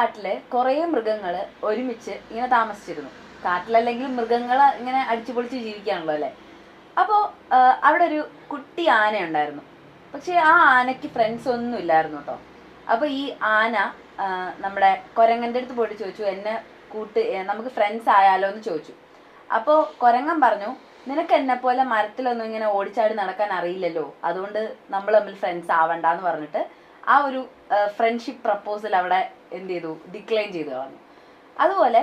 കാട്ടില് കുറേ മൃഗങ്ങൾ ഒരുമിച്ച് ഇങ്ങനെ താമസിച്ചിരുന്നു. കാട്ടിലല്ലെങ്കിൽ മൃഗങ്ങൾ ഇങ്ങനെ അടിച്ചുപൊളിച്ച് ജീവിക്കാണല്ലോ അല്ലേ. അപ്പോൾ അവിടെ ഒരു കുട്ടി ആന ഉണ്ടായിരുന്നു. പക്ഷെ ആ ആനയ്ക്ക് ഫ്രണ്ട്സ് ഒന്നും ഇല്ലായിരുന്നു കേട്ടോ. അപ്പോൾ ഈ ആന നമ്മുടെ കുരങ്ങൻ്റെ അടുത്ത് പോയിട്ട് ചോദിച്ചു, എന്നെ നമുക്ക് ഫ്രണ്ട്സ് ആയാലോ എന്ന് ചോദിച്ചു. അപ്പോൾ കുരങ്ങൻ പറഞ്ഞു, നിനക്ക് എന്നെ പോലെ മരത്തിലൊന്നും ഇങ്ങനെ ഓടിച്ചാടി നടക്കാൻ അറിയില്ലല്ലോ, അതുകൊണ്ട് നമ്മൾ തമ്മിൽ ഫ്രണ്ട്സ് ആവണ്ടെന്ന് പറഞ്ഞിട്ട് ആ ഒരു ഫ്രണ്ട്ഷിപ്പ് പ്രപ്പോസൽ അവിടെ എന്ത് ചെയ്തു, ഡിക്ലൈൻ ചെയ്തു കളഞ്ഞു. അതുപോലെ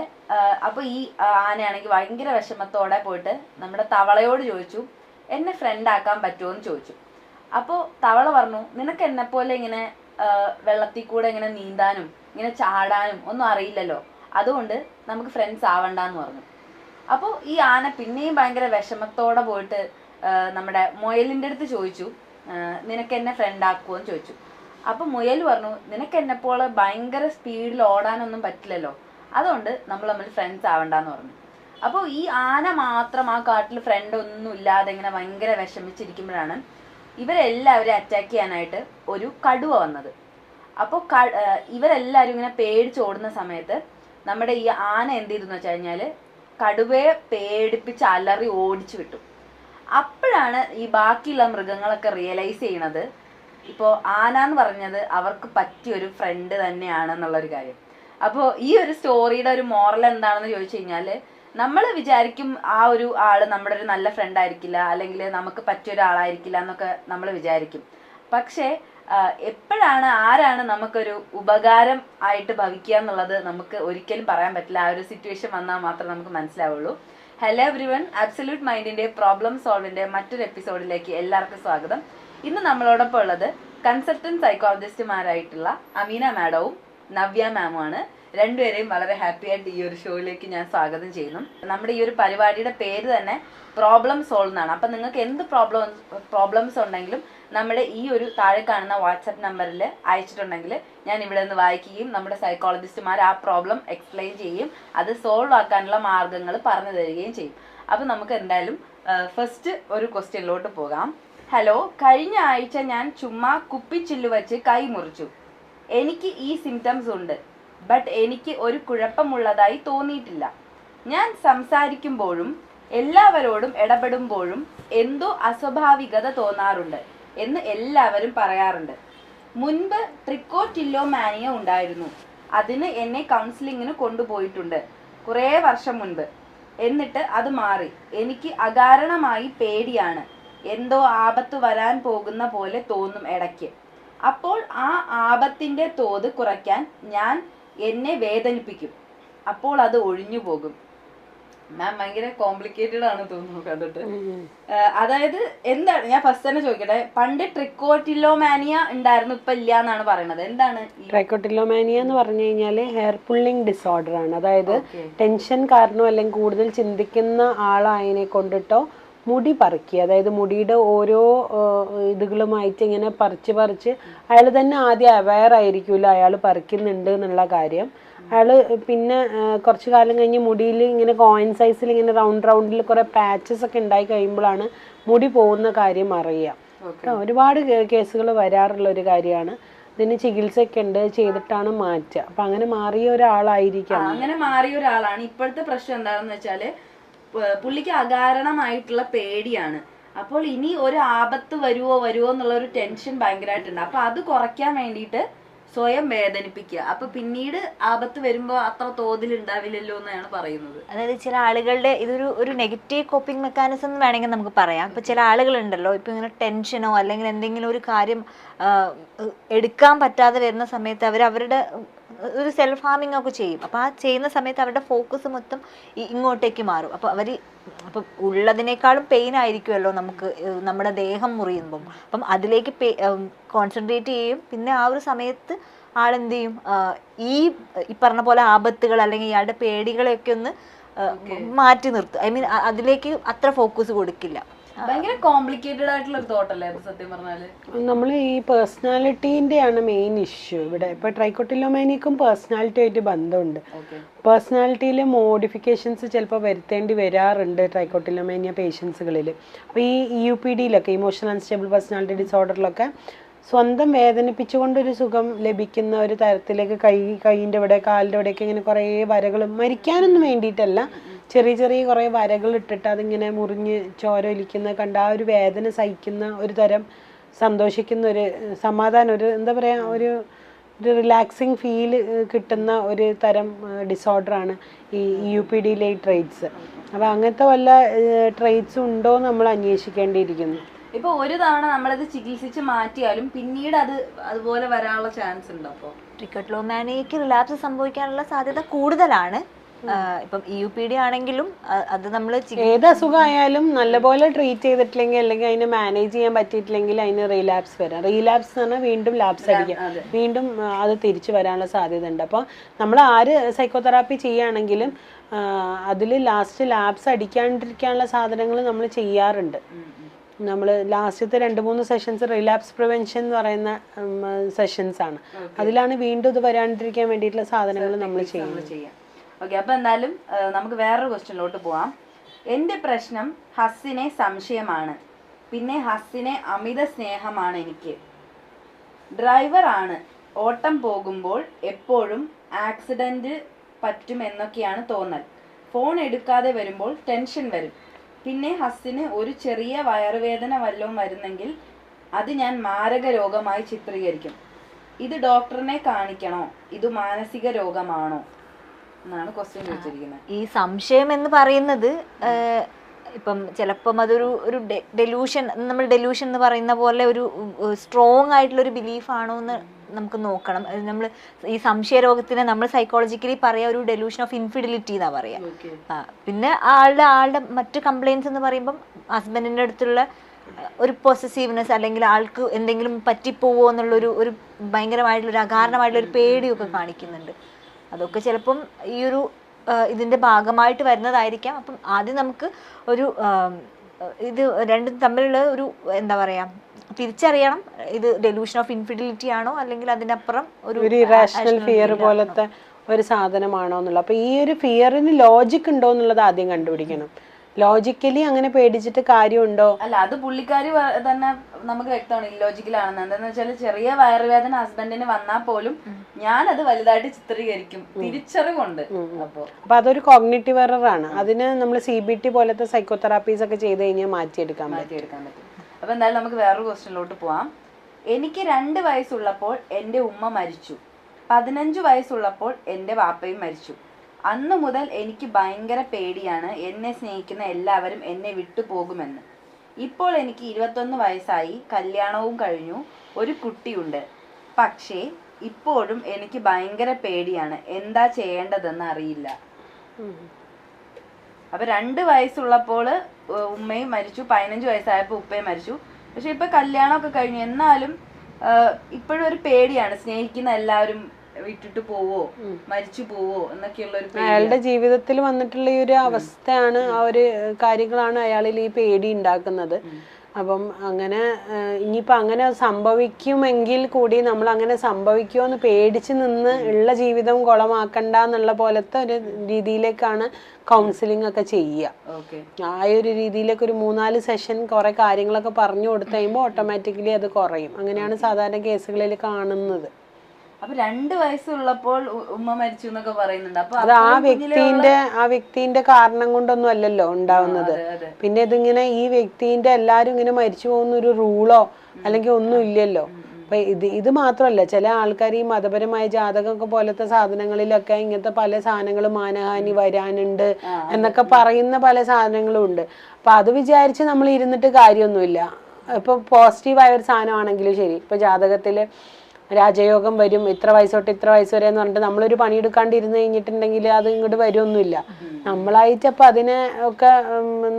അപ്പോൾ ഈ ആനയാണെങ്കിൽ ഭയങ്കര വിഷമത്തോടെ പോയിട്ട് നമ്മുടെ തവളയോട് ചോദിച്ചു, എന്നെ ഫ്രണ്ട് ആക്കാൻ പറ്റുമോ എന്ന് ചോദിച്ചു. അപ്പോൾ തവള പറഞ്ഞു, നിനക്ക് എന്നെ പോലെ ഇങ്ങനെ വെള്ളത്തിൽ കൂടെ ഇങ്ങനെ നീന്താനും ഇങ്ങനെ ചാടാനും ഒന്നും അറിയില്ലല്ലോ, അതുകൊണ്ട് നമുക്ക് ഫ്രണ്ട്സ് ആവണ്ടെന്ന് പറഞ്ഞു. അപ്പോൾ ഈ ആന പിന്നെയും ഭയങ്കര വിഷമത്തോടെ പോയിട്ട് നമ്മുടെ മുയലിൻ്റെ അടുത്ത് ചോദിച്ചു, നിനക്ക് എന്നെ ഫ്രണ്ട് ആക്കുമോ എന്ന് ചോദിച്ചു. അപ്പോൾ മുയൽ പറഞ്ഞു, നിനക്ക് എന്നെപ്പോലെ ഭയങ്കര സ്പീഡിൽ ഓടാനൊന്നും പറ്റില്ലല്ലോ, അതുകൊണ്ട് നമ്മൾ തമ്മിൽ ഫ്രണ്ട്സ് ആവണ്ടെന്ന് പറഞ്ഞു. അപ്പോൾ ഈ ആന മാത്രം ആ കാട്ടിൽ ഫ്രണ്ട് ഒന്നും ഇല്ലാതെ ഇങ്ങനെ ഭയങ്കര വിഷമിച്ചിരിക്കുമ്പോഴാണ് ഇവരെല്ലാവരും അറ്റാക്ക് ചെയ്യാനായിട്ട് ഒരു കടുവ വന്നത്. അപ്പോൾ ഇവരെല്ലാവരും ഇങ്ങനെ പേടിച്ചോടുന്ന സമയത്ത് നമ്മുടെ ഈ ആന എന്ത് ചെയ്തെന്ന് വെച്ച് കഴിഞ്ഞാൽ കടുവയെ പേടിപ്പിച്ച് അലറി ഓടിച്ചു വിട്ടു. അപ്പോഴാണ് ഈ ബാക്കിയുള്ള മൃഗങ്ങളൊക്കെ റിയലൈസ് ചെയ്യണത് ഇപ്പോൾ ആന എന്ന് പറഞ്ഞത് അവർക്ക് പറ്റിയൊരു ഫ്രണ്ട് തന്നെയാണെന്നുള്ളൊരു കാര്യം. അപ്പോൾ ഈ ഒരു സ്റ്റോറിയുടെ ഒരു മോറൽ എന്താണെന്ന് ചോദിച്ചു കഴിഞ്ഞാൽ, നമ്മൾ വിചാരിക്കും ആ ഒരു ആള് നമ്മുടെ ഒരു നല്ല ഫ്രണ്ട് ആയിരിക്കില്ല, അല്ലെങ്കിൽ നമുക്ക് പറ്റിയൊരാളായിരിക്കില്ല എന്നൊക്കെ നമ്മൾ വിചാരിക്കും. പക്ഷേ എപ്പോഴാണ് ആരാണ് നമുക്കൊരു ഉപകാരം ആയിട്ട് ഭവിക്കുക എന്നുള്ളത് നമുക്ക് ഒരിക്കലും പറയാൻ പറ്റില്ല. ആ ഒരു സിറ്റുവേഷൻ വന്നാൽ മാത്രമേ നമുക്ക് മനസ്സിലാവുള്ളൂ. ഹലോ എവ്രിവൺ, അബ്സല്യൂട്ട് മൈൻഡിന്റെ പ്രോബ്ലം സോൾവിന്റെ മറ്റൊരു എപ്പിസോഡിലേക്ക് എല്ലാവർക്കും സ്വാഗതം. ഇന്ന് നമ്മളോടൊപ്പം ഉള്ളത് കൺസൾട്ടന്റ് സൈക്കോളജിസ്റ്റുമാരായിട്ടുള്ള അമീന മാഡവും നവ്യ മാമുമാണ്. രണ്ടുപേരെയും വളരെ ഹാപ്പി ആയിട്ട് ഈ ഒരു ഷോയിലേക്ക് ഞാൻ സ്വാഗതം ചെയ്യുന്നു. നമ്മുടെ ഈ ഒരു പരിപാടിയുടെ പേര് തന്നെ പ്രോബ്ലം സോൾവ് എന്നാണ്. അപ്പം നിങ്ങൾക്ക് എന്ത് പ്രോബ്ലംസ് ഉണ്ടെങ്കിലും നമ്മുടെ ഈ ഒരു താഴെ കാണുന്ന വാട്സപ്പ് നമ്പറിൽ അയച്ചിട്ടുണ്ടെങ്കിൽ ഞാൻ ഇവിടെ നിന്ന് വായിക്കുകയും നമ്മുടെ സൈക്കോളജിസ്റ്റുമാർ ആ പ്രോബ്ലം എക്സ്പ്ലെയിൻ ചെയ്യുകയും അത് സോൾവ് ആക്കാനുള്ള മാർഗങ്ങൾ പറഞ്ഞു തരികയും ചെയ്യും. അപ്പം നമുക്ക് എന്തായാലും ഫസ്റ്റ് ഒരു ക്വസ്റ്റ്യനിലോട്ട് പോകാം. ഹലോ, കഴിഞ്ഞ ആഴ്ച ഞാൻ ചുമ്മാ കുപ്പിച്ചില്ലു വെച്ച് കൈ മുറിച്ചു. എനിക്ക് ഈ സിംറ്റംസ് ഉണ്ട്, ബട്ട് എനിക്ക് ഒരു കുഴപ്പമുള്ളതായി തോന്നിയിട്ടില്ല. ഞാൻ സംസാരിക്കുമ്പോഴും എല്ലാവരോടും ഇടപെടുമ്പോഴും എന്തോ അസ്വാഭാവികത തോന്നാറുണ്ട് എന്ന് എല്ലാവരും പറയാറുണ്ട്. മുൻപ് ട്രിക്കോറ്റില്ലോമാനിയ ഉണ്ടായിരുന്നു. അതിന് എന്നെ കൗൺസിലിങ്ങിന് കൊണ്ടുപോയിട്ടുണ്ട് കുറേ വർഷം മുൻപ്. എന്നിട്ട് അത് മാറി. എനിക്ക് അകാരണമായി പേടിയാണ്. എന്തോ ആപത്ത് വരാൻ പോകുന്ന പോലെ തോന്നും ഇടയ്ക്ക്. അപ്പോൾ ആ ആപത്തിന്റെ തോത് കുറയ്ക്കാൻ ഞാൻ എന്നെ വേദനിപ്പിക്കും. അപ്പോൾ അത് ഒഴിഞ്ഞു പോകും. മാം ഭയങ്കര കോംപ്ലിക്കേറ്റഡ് ആണ് തോന്നുന്നു കണ്ടിട്ട്. അതായത് എന്താണ്, ഞാൻ ഫസ്റ്റ് തന്നെ ചോദിക്കട്ടെ, പണ്ട് ട്രിക്കോറ്റില്ലോമാനിയ ഉണ്ടായിരുന്നു, ഇപ്പൊ ഇല്ല എന്നാണ് പറയുന്നത്. എന്താണ് ട്രൈക്കോട്ടില്ലോമാനിയ എന്ന് പറഞ്ഞു കഴിഞ്ഞാല് ഹെയർ പുള്ളിങ് ഡിസോർഡർ ആണ്. അതായത് ടെൻഷൻ കാരണോ അല്ലെങ്കിൽ കൂടുതൽ ചിന്തിക്കുന്ന ആളായതിനെ കൊണ്ടിട്ടോ മുടി പറിക്കുക, അതായത് മുടിയുടെ ഓരോ ഇതുകളുമായിട്ട് ഇങ്ങനെ പറിച്ച് അയാൾ തന്നെ ആദ്യം അവെയർ ആയിരിക്കില്ല അയാൾ പറിക്കുന്നുണ്ട് എന്നുള്ള കാര്യം. അയാൾ പിന്നെ കുറച്ച് കാലം കഴിഞ്ഞ് മുടിയിൽ ഇങ്ങനെ കോയിൻ സൈസിൽ ഇങ്ങനെ റൗണ്ടിൽ കുറേ പാച്ചസ് ഒക്കെ ഉണ്ടായി കഴിയുമ്പോഴാണ് മുടി പോകുന്ന കാര്യം അറിയുക. ഒരുപാട് കേസുകൾ വരാറുള്ള ഒരു കാര്യമാണ്. ഇതിന് ചികിത്സയൊക്കെ ഉണ്ട്, ചെയ്തിട്ടാണ് മാറ്റുക. അപ്പം അങ്ങനെ മാറിയ ഒരാളായിരിക്കാം. അങ്ങനെ മാറിയ ഒരാളാണ്. ഇപ്പോഴത്തെ പ്രശ്നം എന്താണെന്ന് വെച്ചാൽ പുള്ളിക്ക് അകാരണമായിട്ടുള്ള പേടിയാണ്. അപ്പോൾ ഇനി ഒരു ആപത്ത് വരുവോ എന്നുള്ള ഒരു ടെൻഷൻ ഭയങ്കരമായിട്ടുണ്ട്. അപ്പൊ അത് കുറയ്ക്കാൻ വേണ്ടിയിട്ട് സ്വയം വേദനിപ്പിക്കുക. അപ്പൊ പിന്നീട് ആപത്ത് വരുമ്പോൾ അത്ര തോതിൽ ഉണ്ടാവില്ലല്ലോ എന്നാണ് പറയുന്നത്. അതായത് ചില ആളുകളുടെ ഇതൊരു നെഗറ്റീവ് കോപ്പിംഗ് മെക്കാനിസം എന്ന് വേണമെങ്കിൽ നമുക്ക് പറയാം. ഇപ്പൊ ചില ആളുകളുണ്ടല്ലോ, ഇപ്പൊ ഇങ്ങനെ ടെൻഷനോ അല്ലെങ്കിൽ എന്തെങ്കിലും ഒരു കാര്യം എടുക്കാൻ പറ്റാതെ വരുന്ന സമയത്ത് അവരുടെ ഒരു സെൽഫ് ഹാമിങ് ഒക്കെ ചെയ്യും. അപ്പോൾ ആ ചെയ്യുന്ന സമയത്ത് അവരുടെ ഫോക്കസ് മൊത്തം ഇങ്ങോട്ടേക്ക് മാറും. അപ്പോൾ അപ്പം ഉള്ളതിനേക്കാളും പെയിൻ ആയിരിക്കുമല്ലോ നമുക്ക് നമ്മുടെ ദേഹം മുറിയുമ്പം. അപ്പം അതിലേക്ക് കോൺസെൻട്രേറ്റ് ചെയ്യും. പിന്നെ ആ ഒരു സമയത്ത് ആളെന്ത് ചെയ്യും, ഈ പറഞ്ഞ പോലെ ആപത്തുകൾ അല്ലെങ്കിൽ ഇയാളുടെ പേടികളെയൊക്കെ ഒന്ന് മാറ്റി നിർത്തും. ഐ മീൻ അതിലേക്ക് അത്ര ഫോക്കസ് കൊടുക്കില്ല. ഭയങ്കര കോംപ്ലിക്കേറ്റഡ് ആയിട്ടുള്ള ഒരു തോട്ടല്ലേ അത് സത്യം പറഞ്ഞാല്. നമ്മൾ ഈ പേഴ്സണാലിറ്റീൻ്റെ ആണ് മെയിൻ ഇഷ്യൂ ഇവിടെ. ഇപ്പോൾ ട്രൈക്കോട്ടില്ലോമാനിയക്കും പേഴ്സണാലിറ്റി ആയിട്ട് ബന്ധമുണ്ട്. പേഴ്സണാലിറ്റിയിൽ മോഡിഫിക്കേഷൻസ് ചിലപ്പോൾ വരുത്തേണ്ടി വരാറുണ്ട് ട്രൈക്കോട്ടില്ലോമാനിയ പേഷ്യൻസുകളിൽ. അപ്പോൾ ഈ UPD-ലൊക്കെ ഇമോഷണൽ അൺസ്റ്റേബിൾ പേഴ്സണാലിറ്റി ഡിസോർഡറിലൊക്കെ സ്വന്തം വേദനിപ്പിച്ചുകൊണ്ടൊരു സുഖം ലഭിക്കുന്ന ഒരു തരത്തിലേക്ക് കൈയിൻ്റെ ഇവിടെ കാലിൻ്റെ ഇവിടെയൊക്കെ ഇങ്ങനെ കുറേ വരകളും മരിക്കാനൊന്നും വേണ്ടിയിട്ടല്ല, ചെറിയ ചെറിയ കുറേ വരകൾ ഇട്ടിട്ട് അതിങ്ങനെ മുറിഞ്ഞ് ചോര ഒലിക്കുന്ന കണ്ട ആ ഒരു വേദന സഹിക്കുന്ന ഒരു തരം സന്തോഷിക്കുന്ന ഒരു സമാധാനം, ഒരു എന്താ പറയുക, ഒരു റിലാക്സിങ് ഫീൽ കിട്ടുന്ന ഒരു തരം ഡിസോർഡറാണ് ഈ UPD ലൈറ്റ് ട്രേറ്റ്സ്. അപ്പോൾ അങ്ങനത്തെ വല്ല ട്രേറ്റ്സും ഉണ്ടോ നമ്മൾ അന്വേഷിക്കേണ്ടിയിരിക്കുന്നു. ഇപ്പൊ ഒരു തവണ നമ്മളത് ചികിത്സിച്ച് മാറ്റിയാലും പിന്നീട് അതുപോലെ വരാനുള്ള ചാൻസ് ഉണ്ടോ? അപ്പോൾ ട്രിക്കോട്ടിലോമാനിയക്ക് റിലാപ്സ് സംഭവിക്കാനുള്ള സാധ്യത കൂടുതലാണ്. ഇപ്പം EUPD ആണെങ്കിലും അത് നമ്മൾ ഏത് അസുഖമായാലും നല്ലപോലെ ട്രീറ്റ് ചെയ്തിട്ടില്ലെങ്കിൽ അല്ലെങ്കിൽ അതിനെ മാനേജ് ചെയ്യാൻ പറ്റിയിട്ടില്ലെങ്കിൽ അതിന് റീലാപ്സ് വരാം. റീലാപ്സ് എന്ന് പറഞ്ഞാൽ വീണ്ടും ലാപ്സ് അടിക്കാം, വീണ്ടും അത് തിരിച്ചു വരാനുള്ള സാധ്യത ഉണ്ട്. അപ്പോൾ നമ്മൾ ആര് സൈക്കോതെറാപ്പി ചെയ്യുകയാണെങ്കിലും അതിൽ ലാസ്റ്റ് ലാപ്സ് അടിക്കാണ്ടിരിക്കാനുള്ള സാധനങ്ങൾ നമ്മൾ ചെയ്യാറുണ്ട്. നമ്മൾ ലാസ്റ്റത്തെ 2-3 സെഷൻസ് റിലാപ്സ് പ്രിവെൻഷൻ എന്ന് പറയുന്ന സെഷൻസ് ആണ്. അതിലാണ് വീണ്ടും ഇത് വരാണ്ടിരിക്കാൻ വേണ്ടിയിട്ടുള്ള സാധനങ്ങൾ നമ്മൾ ചെയ്യാം. ഓക്കെ, അപ്പോൾ എന്തായാലും നമുക്ക് വേറൊരു ക്വസ്റ്റ്യനിലോട്ട് പോവാം. എൻ്റെ പ്രശ്നം ഹസ്സിനെ സംശയമാണ്, പിന്നെ ഹസ്സിനെ അമിത സ്നേഹമാണ് എനിക്ക്. ഡ്രൈവറാണ്, ഓട്ടം പോകുമ്പോൾ എപ്പോഴും ആക്സിഡൻറ്റ് പറ്റുമെന്നൊക്കെയാണ് തോന്നൽ. ഫോൺ എടുക്കാതെ വരുമ്പോൾ ടെൻഷൻ വരും. പിന്നെ ഹസ്സിന് ഒരു ചെറിയ വയറുവേദന വല്ലതും വരുന്നെങ്കിൽ അത് ഞാൻ മാരക രോഗമായി ചിത്രീകരിക്കും. ഇത് ഡോക്ടറിനെ കാണിക്കണോ? ഇത് മാനസിക രോഗമാണോ എന്നാണ് ക്വസ്റ്റ്യൻ ചോദിച്ചിരിക്കുന്നത്. ഈ സംശയം എന്ന് പറയുന്നത് ഇപ്പം ചിലപ്പം അതൊരു ഡെലൂഷൻ, നമ്മൾ ഡെലൂഷൻ എന്ന് പറയുന്ന പോലെ ഒരു സ്ട്രോങ് ആയിട്ടുള്ളൊരു ബിലീഫാണോ എന്ന് നമുക്ക് നോക്കണം. നമ്മൾ ഈ സംശയരോഗത്തിന് നമ്മൾ സൈക്കോളജിക്കലി പറയുക ഒരു ഡെലൂഷൻ ഓഫ് ഇൻഫിഡിലിറ്റി എന്നാ പറയുക. പിന്നെ ആളുടെ മറ്റ് കംപ്ലയിൻസ് എന്ന് പറയുമ്പം ഹസ്ബൻഡിൻ്റെ അടുത്തുള്ള ഒരു പൊസസീവ്നെസ്, അല്ലെങ്കിൽ ആൾക്ക് എന്തെങ്കിലും പറ്റിപ്പോവോ എന്നുള്ളൊരു ഭയങ്കരമായിട്ടുള്ളൊരു അകാരണമായിട്ടുള്ളൊരു പേടിയൊക്കെ കാണിക്കുന്നുണ്ട്. അതൊക്കെ ചിലപ്പം ഈ ഒരു ഇതിൻ്റെ ഭാഗമായിട്ട് വരുന്നതായിരിക്കാം. അപ്പം ആദ്യം നമുക്ക് ഒരു ഇത് രണ്ടും തമ്മിലുള്ള ഒരു എന്താ പറയുക തിരിച്ചറിയണം. ഇത് ഡെലൂഷൻ ഓഫ് ഇൻഫിഡിലിറ്റി ആണോ അല്ലെങ്കിൽ അതിനപ്പുറം ഒരു ഇറാഷണൽ ഫിയർ പോലത്തെ ഒരു സാധനമാണോ എന്നുള്ളത്. അപ്പോൾ ഈ ഒരു ഫിയറിന് ലോജിക് ഉണ്ടോ എന്നുള്ളത് ആദ്യം കണ്ടുപിടിക്കണം. ലോജിക്കലി അങ്ങനെ പേടിച്ചിട്ട് കാര്യമുണ്ടോ? അല്ല, അത് പുള്ളിക്കാരി തന്നെ നമുക്ക് വ്യക്തമാണ് ഇല്ലോജിക്കലാണെന്ന്. എന്താന്ന് വെച്ചാൽ ചെറിയ വയറുവേദന ഹസ്ബൻഡിന് വന്നാൽ പോലും ഞാനത് വലുതായിട്ട് ചിത്രീകരിക്കും, തിരിച്ചറിവുണ്ട്. അപ്പൊ അതൊരു കോഗ്നിറ്റീവ് എറർ ആണ്. അതിന് നമ്മൾ CBT പോലത്തെ സൈക്കോതെറാപ്പീസ് ഒക്കെ ചെയ്ത് കഴിഞ്ഞാൽ മാറ്റിയെടുക്കാൻ പറ്റും. അപ്പൊ എന്തായാലും നമുക്ക് വേറൊരു ക്വസ്റ്റ്യനിലോട്ട് പോവാം. എനിക്ക് 2 വയസ്സുള്ളപ്പോൾ എൻ്റെ ഉമ്മ മരിച്ചു. 15 വയസ്സുള്ളപ്പോൾ എൻ്റെ വാപ്പയും മരിച്ചു. അന്നു മുതൽ എനിക്ക് ഭയങ്കര പേടിയാണ് എന്നെ സ്നേഹിക്കുന്ന എല്ലാവരും എന്നെ വിട്ടു പോകുമെന്ന്. ഇപ്പോൾ എനിക്ക് 21 വയസ്സായി, കല്യാണവും കഴിഞ്ഞു, ഒരു കുട്ടിയുണ്ട്. പക്ഷേ ഇപ്പോഴും എനിക്ക് ഭയങ്കര പേടിയാണ്, എന്താ ചെയ്യേണ്ടതെന്ന് അറിയില്ല. അപ്പൊ 2 വയസ്സുള്ളപ്പോൾ ഉമ്മയും മരിച്ചു, 15 വയസ്സായപ്പോൾ ഉപ്പയും മരിച്ചു. പക്ഷെ ഇപ്പൊ കല്യാണമൊക്കെ കഴിഞ്ഞു, എന്നാലും ഇപ്പോഴും ഒരു പേടിയാണ്, സ്നേഹിക്കുന്ന എല്ലാവരും വിട്ടിട്ട് പോവോ, മരിച്ചു പോവോ എന്നൊക്കെയുള്ള ഒരു അയാളുടെ ജീവിതത്തിൽ വന്നിട്ടുള്ള ഈ ഒരു അവസ്ഥയാണ്, ആ ഒരു കാര്യങ്ങളാണ് അയാളിൽ ഈ പേടി ഉണ്ടാക്കുന്നത്. അപ്പം അങ്ങനെ ഇനിയിപ്പോൾ അങ്ങനെ സംഭവിക്കുമെങ്കിൽ കൂടി നമ്മൾ അങ്ങനെ സംഭവിക്കുമോ എന്ന് പേടിച്ച് നിന്ന് ഉള്ള ജീവിതം കുളമാക്കണ്ട എന്നുള്ള പോലത്തെ ഒരു രീതിയിലേക്കാണ് കൗൺസിലിംഗ് ഒക്കെ ചെയ്യുക. ആ ഒരു രീതിയിലേക്ക് ഒരു 3-4 സെഷൻ കുറെ കാര്യങ്ങളൊക്കെ പറഞ്ഞു കൊടുത്തു കഴിയുമ്പോൾ ഓട്ടോമാറ്റിക്കലി അത് കുറയും. അങ്ങനെയാണ് സാധാരണ കേസുകളിൽ കാണുന്നത്. അപ്പൊ 2 വയസ്സുള്ളപ്പോൾ ഉമ്മ മരിച്ചു എന്നൊക്കെ പറയുന്നുണ്ട്. അപ്പൊ അത് ആ വ്യക്തിന്റെ കാരണം കൊണ്ടൊന്നും അല്ലല്ലോ ഉണ്ടാവുന്നത്. പിന്നെ ഇതിങ്ങനെ ഈ വ്യക്തിന്റെ എല്ലാരും ഇങ്ങനെ മരിച്ചു പോകുന്ന ഒരു റൂളോ അല്ലെങ്കിൽ ഒന്നും ഇല്ലല്ലോ. അപ്പൊ ഇത് മാത്രമല്ല, ചില ആൾക്കാർ ഈ മതപരമായ ജാതകമൊക്കെ പോലത്തെ സാധനങ്ങളിലൊക്കെ ഇങ്ങനത്തെ പല സാധനങ്ങളും മാനഹാനി വരാനുണ്ട് എന്നൊക്കെ പറയുന്ന പല സാധനങ്ങളും ഉണ്ട്. അപ്പൊ അത് വിചാരിച്ച് നമ്മൾ ഇരുന്നിട്ട് കാര്യമൊന്നുമില്ല. ഇപ്പൊ പോസിറ്റീവായ ഒരു സാധനമാണെങ്കിലും ശരി, ഇപ്പൊ ജാതകത്തില് രാജയോഗം വരും, ഇത്ര വയസ്സ് തൊട്ട് ഇത്ര വയസ്സ് വരെ എന്ന് പറഞ്ഞിട്ട് നമ്മളൊരു പണിയെടുക്കാണ്ടിരുന്ന് കഴിഞ്ഞിട്ടുണ്ടെങ്കിൽ അത് ഇങ്ങോട്ട് വരുമൊന്നുമില്ല. നമ്മളായിട്ട് അപ്പൊ അതിനെ ഒക്കെ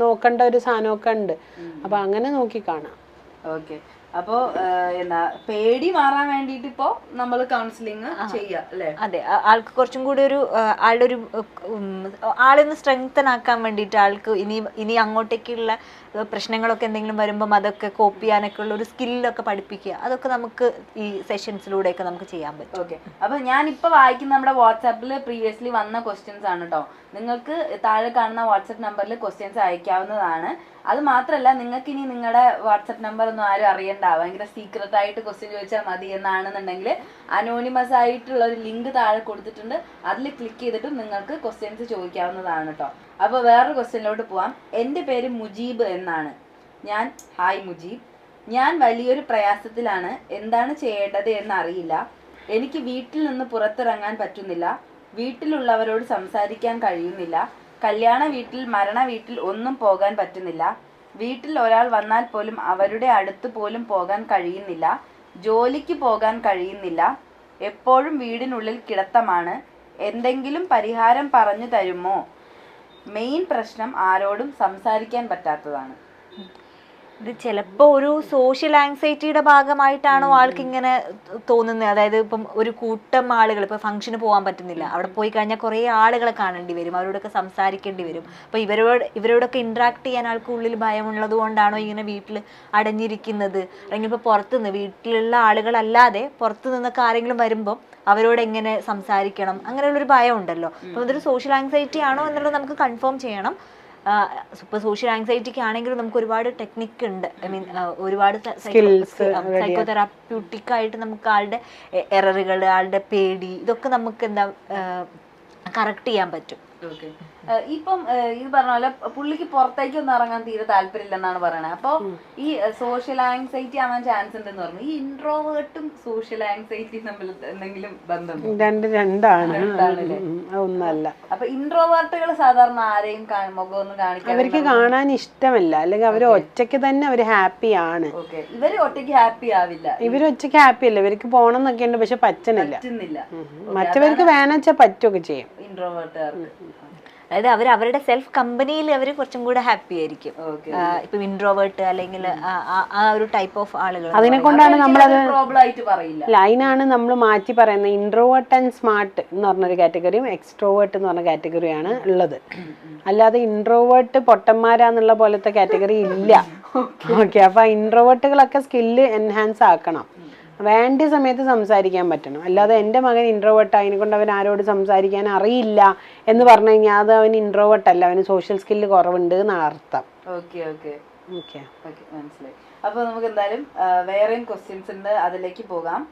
നോക്കേണ്ട ഒരു സാധനമൊക്കെ ഉണ്ട്. അപ്പൊ അങ്ങനെ നോക്കി കാണാം. ഓക്കെ, അപ്പോ എന്താ പേടി മാറാൻ വേണ്ടിട്ട് ഇപ്പോ നമ്മൾ കൗൺസിലിംഗ് ചെയ്യാം അല്ലേ? അതെ, ആൾക്ക് കുറച്ചും കൂടി ഒരു ആളുടെ ഒരു ആളൊന്ന് സ്ട്രെങ്തൻ ആക്കാൻ വേണ്ടിയിട്ട് ആൾക്ക് ഇനി അങ്ങോട്ടേക്കുള്ള പ്രശ്നങ്ങളൊക്കെ എന്തെങ്കിലും വരുമ്പം അതൊക്കെ കോപ്പ് ചെയ്യാനൊക്കെ ഉള്ള ഒരു സ്കില്ലൊക്കെ പഠിപ്പിക്കുക. അതൊക്കെ നമുക്ക് ഈ സെഷൻസിലൂടെയൊക്കെ നമുക്ക് ചെയ്യാൻ പറ്റും. ഓക്കെ, അപ്പൊ ഞാൻ ഇപ്പൊ വായിക്കുന്ന നമ്മുടെ വാട്സാപ്പിൽ പ്രീവിയസ്ലി വന്ന ക്വസ്റ്റ്യൻസ് ആണ് കേട്ടോ. നിങ്ങൾക്ക് താഴെ കാണുന്ന വാട്സപ്പ് നമ്പറിൽ ക്വസ്റ്റ്യൻസ് അയക്കാവുന്നതാണ്. അത് മാത്രമല്ല, നിങ്ങൾക്ക് ഇനി നിങ്ങളുടെ വാട്സപ്പ് നമ്പർ ഒന്നും ആരും അറിയണ്ട, ഭയങ്കര സീക്രട്ട് ആയിട്ട് ക്വസ്റ്റ്യൻ ചോദിച്ചാൽ മതി എന്നാണെന്നുണ്ടെങ്കിൽ അനോണിമസ് ആയിട്ടുള്ള ഒരു ലിങ്ക് താഴെ കൊടുത്തിട്ടുണ്ട്. അതിൽ ക്ലിക്ക് ചെയ്തിട്ടും നിങ്ങൾക്ക് ക്വസ്റ്റ്യൻസ് ചോദിക്കാവുന്നതാണ് കേട്ടോ. അപ്പോൾ വേറൊരു ക്വസ്റ്റ്യനിലോട്ട് പോവാം. എൻ്റെ പേര് മുജീബ് എന്നാണ്. ഹായ് മുജീബ്, ഞാൻ വലിയൊരു പ്രയാസത്തിലാണ്. എന്താണ് ചെയ്യേണ്ടത് എന്നറിയില്ല. എനിക്ക് വീട്ടിൽ നിന്ന് പുറത്തിറങ്ങാൻ പറ്റുന്നില്ല. വീട്ടിലുള്ളവരോട് സംസാരിക്കാൻ കഴിയുന്നില്ല. കല്യാണ വീട്ടിൽ, മരണ വീട്ടിൽ ഒന്നും പോകാൻ പറ്റുന്നില്ല. വീട്ടിൽ ഒരാൾ വന്നാൽ പോലും അവരുടെ അടുത്ത് പോലും പോകാൻ കഴിയുന്നില്ല. ജോലിക്ക് പോകാൻ കഴിയുന്നില്ല. എപ്പോഴും വീടിനുള്ളിൽ കിടത്തമാണ്. എന്തെങ്കിലും പരിഹാരം പറഞ്ഞു തരുമോ? മെയിൻ പ്രശ്നം ആരോടും സംസാരിക്കാൻ പറ്റാത്തതാണ്. ഇത് ചിലപ്പോൾ ഒരു സോഷ്യൽ ആങ്സൈറ്റിയുടെ ഭാഗമായിട്ടാണോ ആൾക്ക് ഇങ്ങനെ തോന്നുന്നത്? അതായത് ഇപ്പം ഒരു കൂട്ടം ആളുകൾ, ഇപ്പം ഫംഗ്ഷന് പോകാൻ പറ്റുന്നില്ല, അവിടെ പോയി കഴിഞ്ഞാൽ കുറേ ആളുകളെ കാണേണ്ടി വരും, അവരോടൊക്കെ സംസാരിക്കേണ്ടി വരും. അപ്പോൾ ഇവരോടൊക്കെ ഇൻട്രാക്ട് ചെയ്യാൻ ആൾക്ക് ഉള്ളിൽ ഭയമുള്ളത് കൊണ്ടാണോ ഇങ്ങനെ വീട്ടിൽ അടഞ്ഞിരിക്കുന്നത്? അല്ലെങ്കിൽ ഇപ്പോൾ പുറത്തുനിന്ന്, വീട്ടിലുള്ള ആളുകളല്ലാതെ പുറത്തു നിന്നൊക്കെ ആരെങ്കിലും വരുമ്പോൾ അവരോട് എങ്ങനെ സംസാരിക്കണം, അങ്ങനെയുള്ളൊരു ഭയം ഉണ്ടല്ലോ. അപ്പോൾ ഇതൊരു സോഷ്യൽ ആങ്സൈറ്റി ആണോ എന്നുള്ളത് നമുക്ക് കൺഫേം ചെയ്യണം. ഇപ്പോൾ സോഷ്യൽ ആങ്സൈറ്റിക്ക് ആണെങ്കിലും നമുക്ക് ഒരുപാട് ടെക്നിക്ക് ഉണ്ട്. ഐ മീൻ ഒരുപാട് സൈക്കോതെറാപ്യൂട്ടിക് ആയിട്ട് നമുക്ക് ആളുടെ എററുകൾ, ആളുടെ പേടി, ഇതൊക്കെ നമുക്ക് കറക്റ്റ് ചെയ്യാൻ പറ്റും. ഇപ്പം ഇത് പറഞ്ഞ പോലെ പുള്ളിക്ക് പുറത്തേക്കൊന്നും ഇറങ്ങാൻ തീരെ താല്പര്യമില്ലെന്നാണ് പറയണത്. അപ്പൊ ഈ സോഷ്യൽ ആങ്സൈറ്റി ആവാൻ ചാൻസ് ഉണ്ടെന്ന് പറഞ്ഞു. ഈ ഇൻട്രോവേർട്ടും സോഷ്യൽ ആങ്സൈറ്റിയും തമ്മിൽ എന്തെങ്കിലും ബന്ധമുണ്ടോ? രണ്ടാണ്, ഒന്നല്ല. അപ്പൊ ഇൻട്രോവേർട്ടുകൾ സാധാരണ ആരെയും മുഖമൊന്നും കാണിക്കാൻ അവർക്ക് കാണാൻ ഇഷ്ടമല്ല, അല്ലെങ്കിൽ അവർ ഒറ്റയ്ക്ക് തന്നെ അവർ ഹാപ്പിയാണ്. ഇവര് ഒറ്റയ്ക്ക് ഹാപ്പി ആവില്ല. ഇവര് ഒറ്റയ്ക്ക് ഹാപ്പി അല്ല, ഇവർക്ക് പോണം എന്നൊക്കെ ഉണ്ട്, പക്ഷെ പറ്റുന്നില്ല. മറ്റവർക്ക് വേണമെച്ചാൽ പറ്റുകയൊക്കെ ചെയ്യും ഇൻട്രോവേർട്ടുകാർക്ക്. അതായത് അവരുടെ സെൽഫ് കമ്പനിയിൽ അവർ കുറച്ചും കൂടെ ഹാപ്പി ആയിരിക്കും. ഇപ്പൊ ഇൻട്രോവേർട്ട് അല്ലെങ്കിൽ ആ ഒരു ടൈപ്പ് ഓഫ് ആളുകൾ, അതിനെ കൊണ്ടാണ് നമ്മളത് പ്രോബ്ലം ആയിട്ട് പറയില്ല. അതിനാണ് നമ്മൾ മാറ്റി പറയുന്നത്. ഇൻട്രോവേർട്ട് ആൻഡ് സ്മാർട്ട് എന്ന് പറഞ്ഞൊരു കാറ്റഗറിയും എക്സ്ട്രോവേർട്ട് എന്ന് പറഞ്ഞ കാറ്റഗറിയാണ് ഉള്ളത്. അല്ലാതെ ഇൻട്രോവേർട്ട് പൊട്ടന്മാരാന്നുള്ള പോലത്തെ കാറ്റഗറി ഇല്ല. ഓക്കെ, അപ്പൊ ഇൻട്രോവേർട്ടുകളൊക്കെ സ്കില്ല് എൻഹാൻസ് ആക്കണം, വേണ്ട സമയത്ത് സംസാരിക്കാൻ പറ്റണം. അല്ലാതെ എൻ്റെ മകൻ ഇൻട്രോവേർട്ട് അതിനെ കൊണ്ട് അവൻ ആരോട് സംസാരിക്കാൻ അറിയില്ല എന്ന് പറഞ്ഞു കഴിഞ്ഞാൽ അത് അവൻ ഇൻട്രോവേർട്ട് അല്ല, അവന് സോഷ്യൽ സ്കില്ല് കുറവുണ്ട് എന്നാണ് അർത്ഥം. മനസ്സിലായി. അപ്പൊ നമുക്ക് എന്തായാലും വേറെയും ക്വസ്റ്റ്യൻസ് ഉണ്ട്, അതിലേക്ക് പോകാം.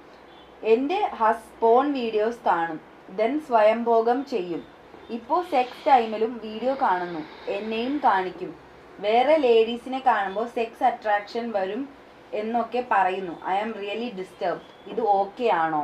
എൻ്റെ പോൺ വീഡിയോസ് കാണും, ദെൻ സ്വയംഭോഗം ചെയ്യും. ഇപ്പോൾ സെക്സ് ടൈമിലും വീഡിയോ കാണുന്നു, എന്നെയും കാണിക്കും. വേറെ ലേഡീസിനെ കാണുമ്പോൾ സെക്സ് അട്രാക്ഷൻ വരും എന്നൊക്കെ പറയുന്നു. I am really disturbed. ഇത് ഓക്കെ ആണോ?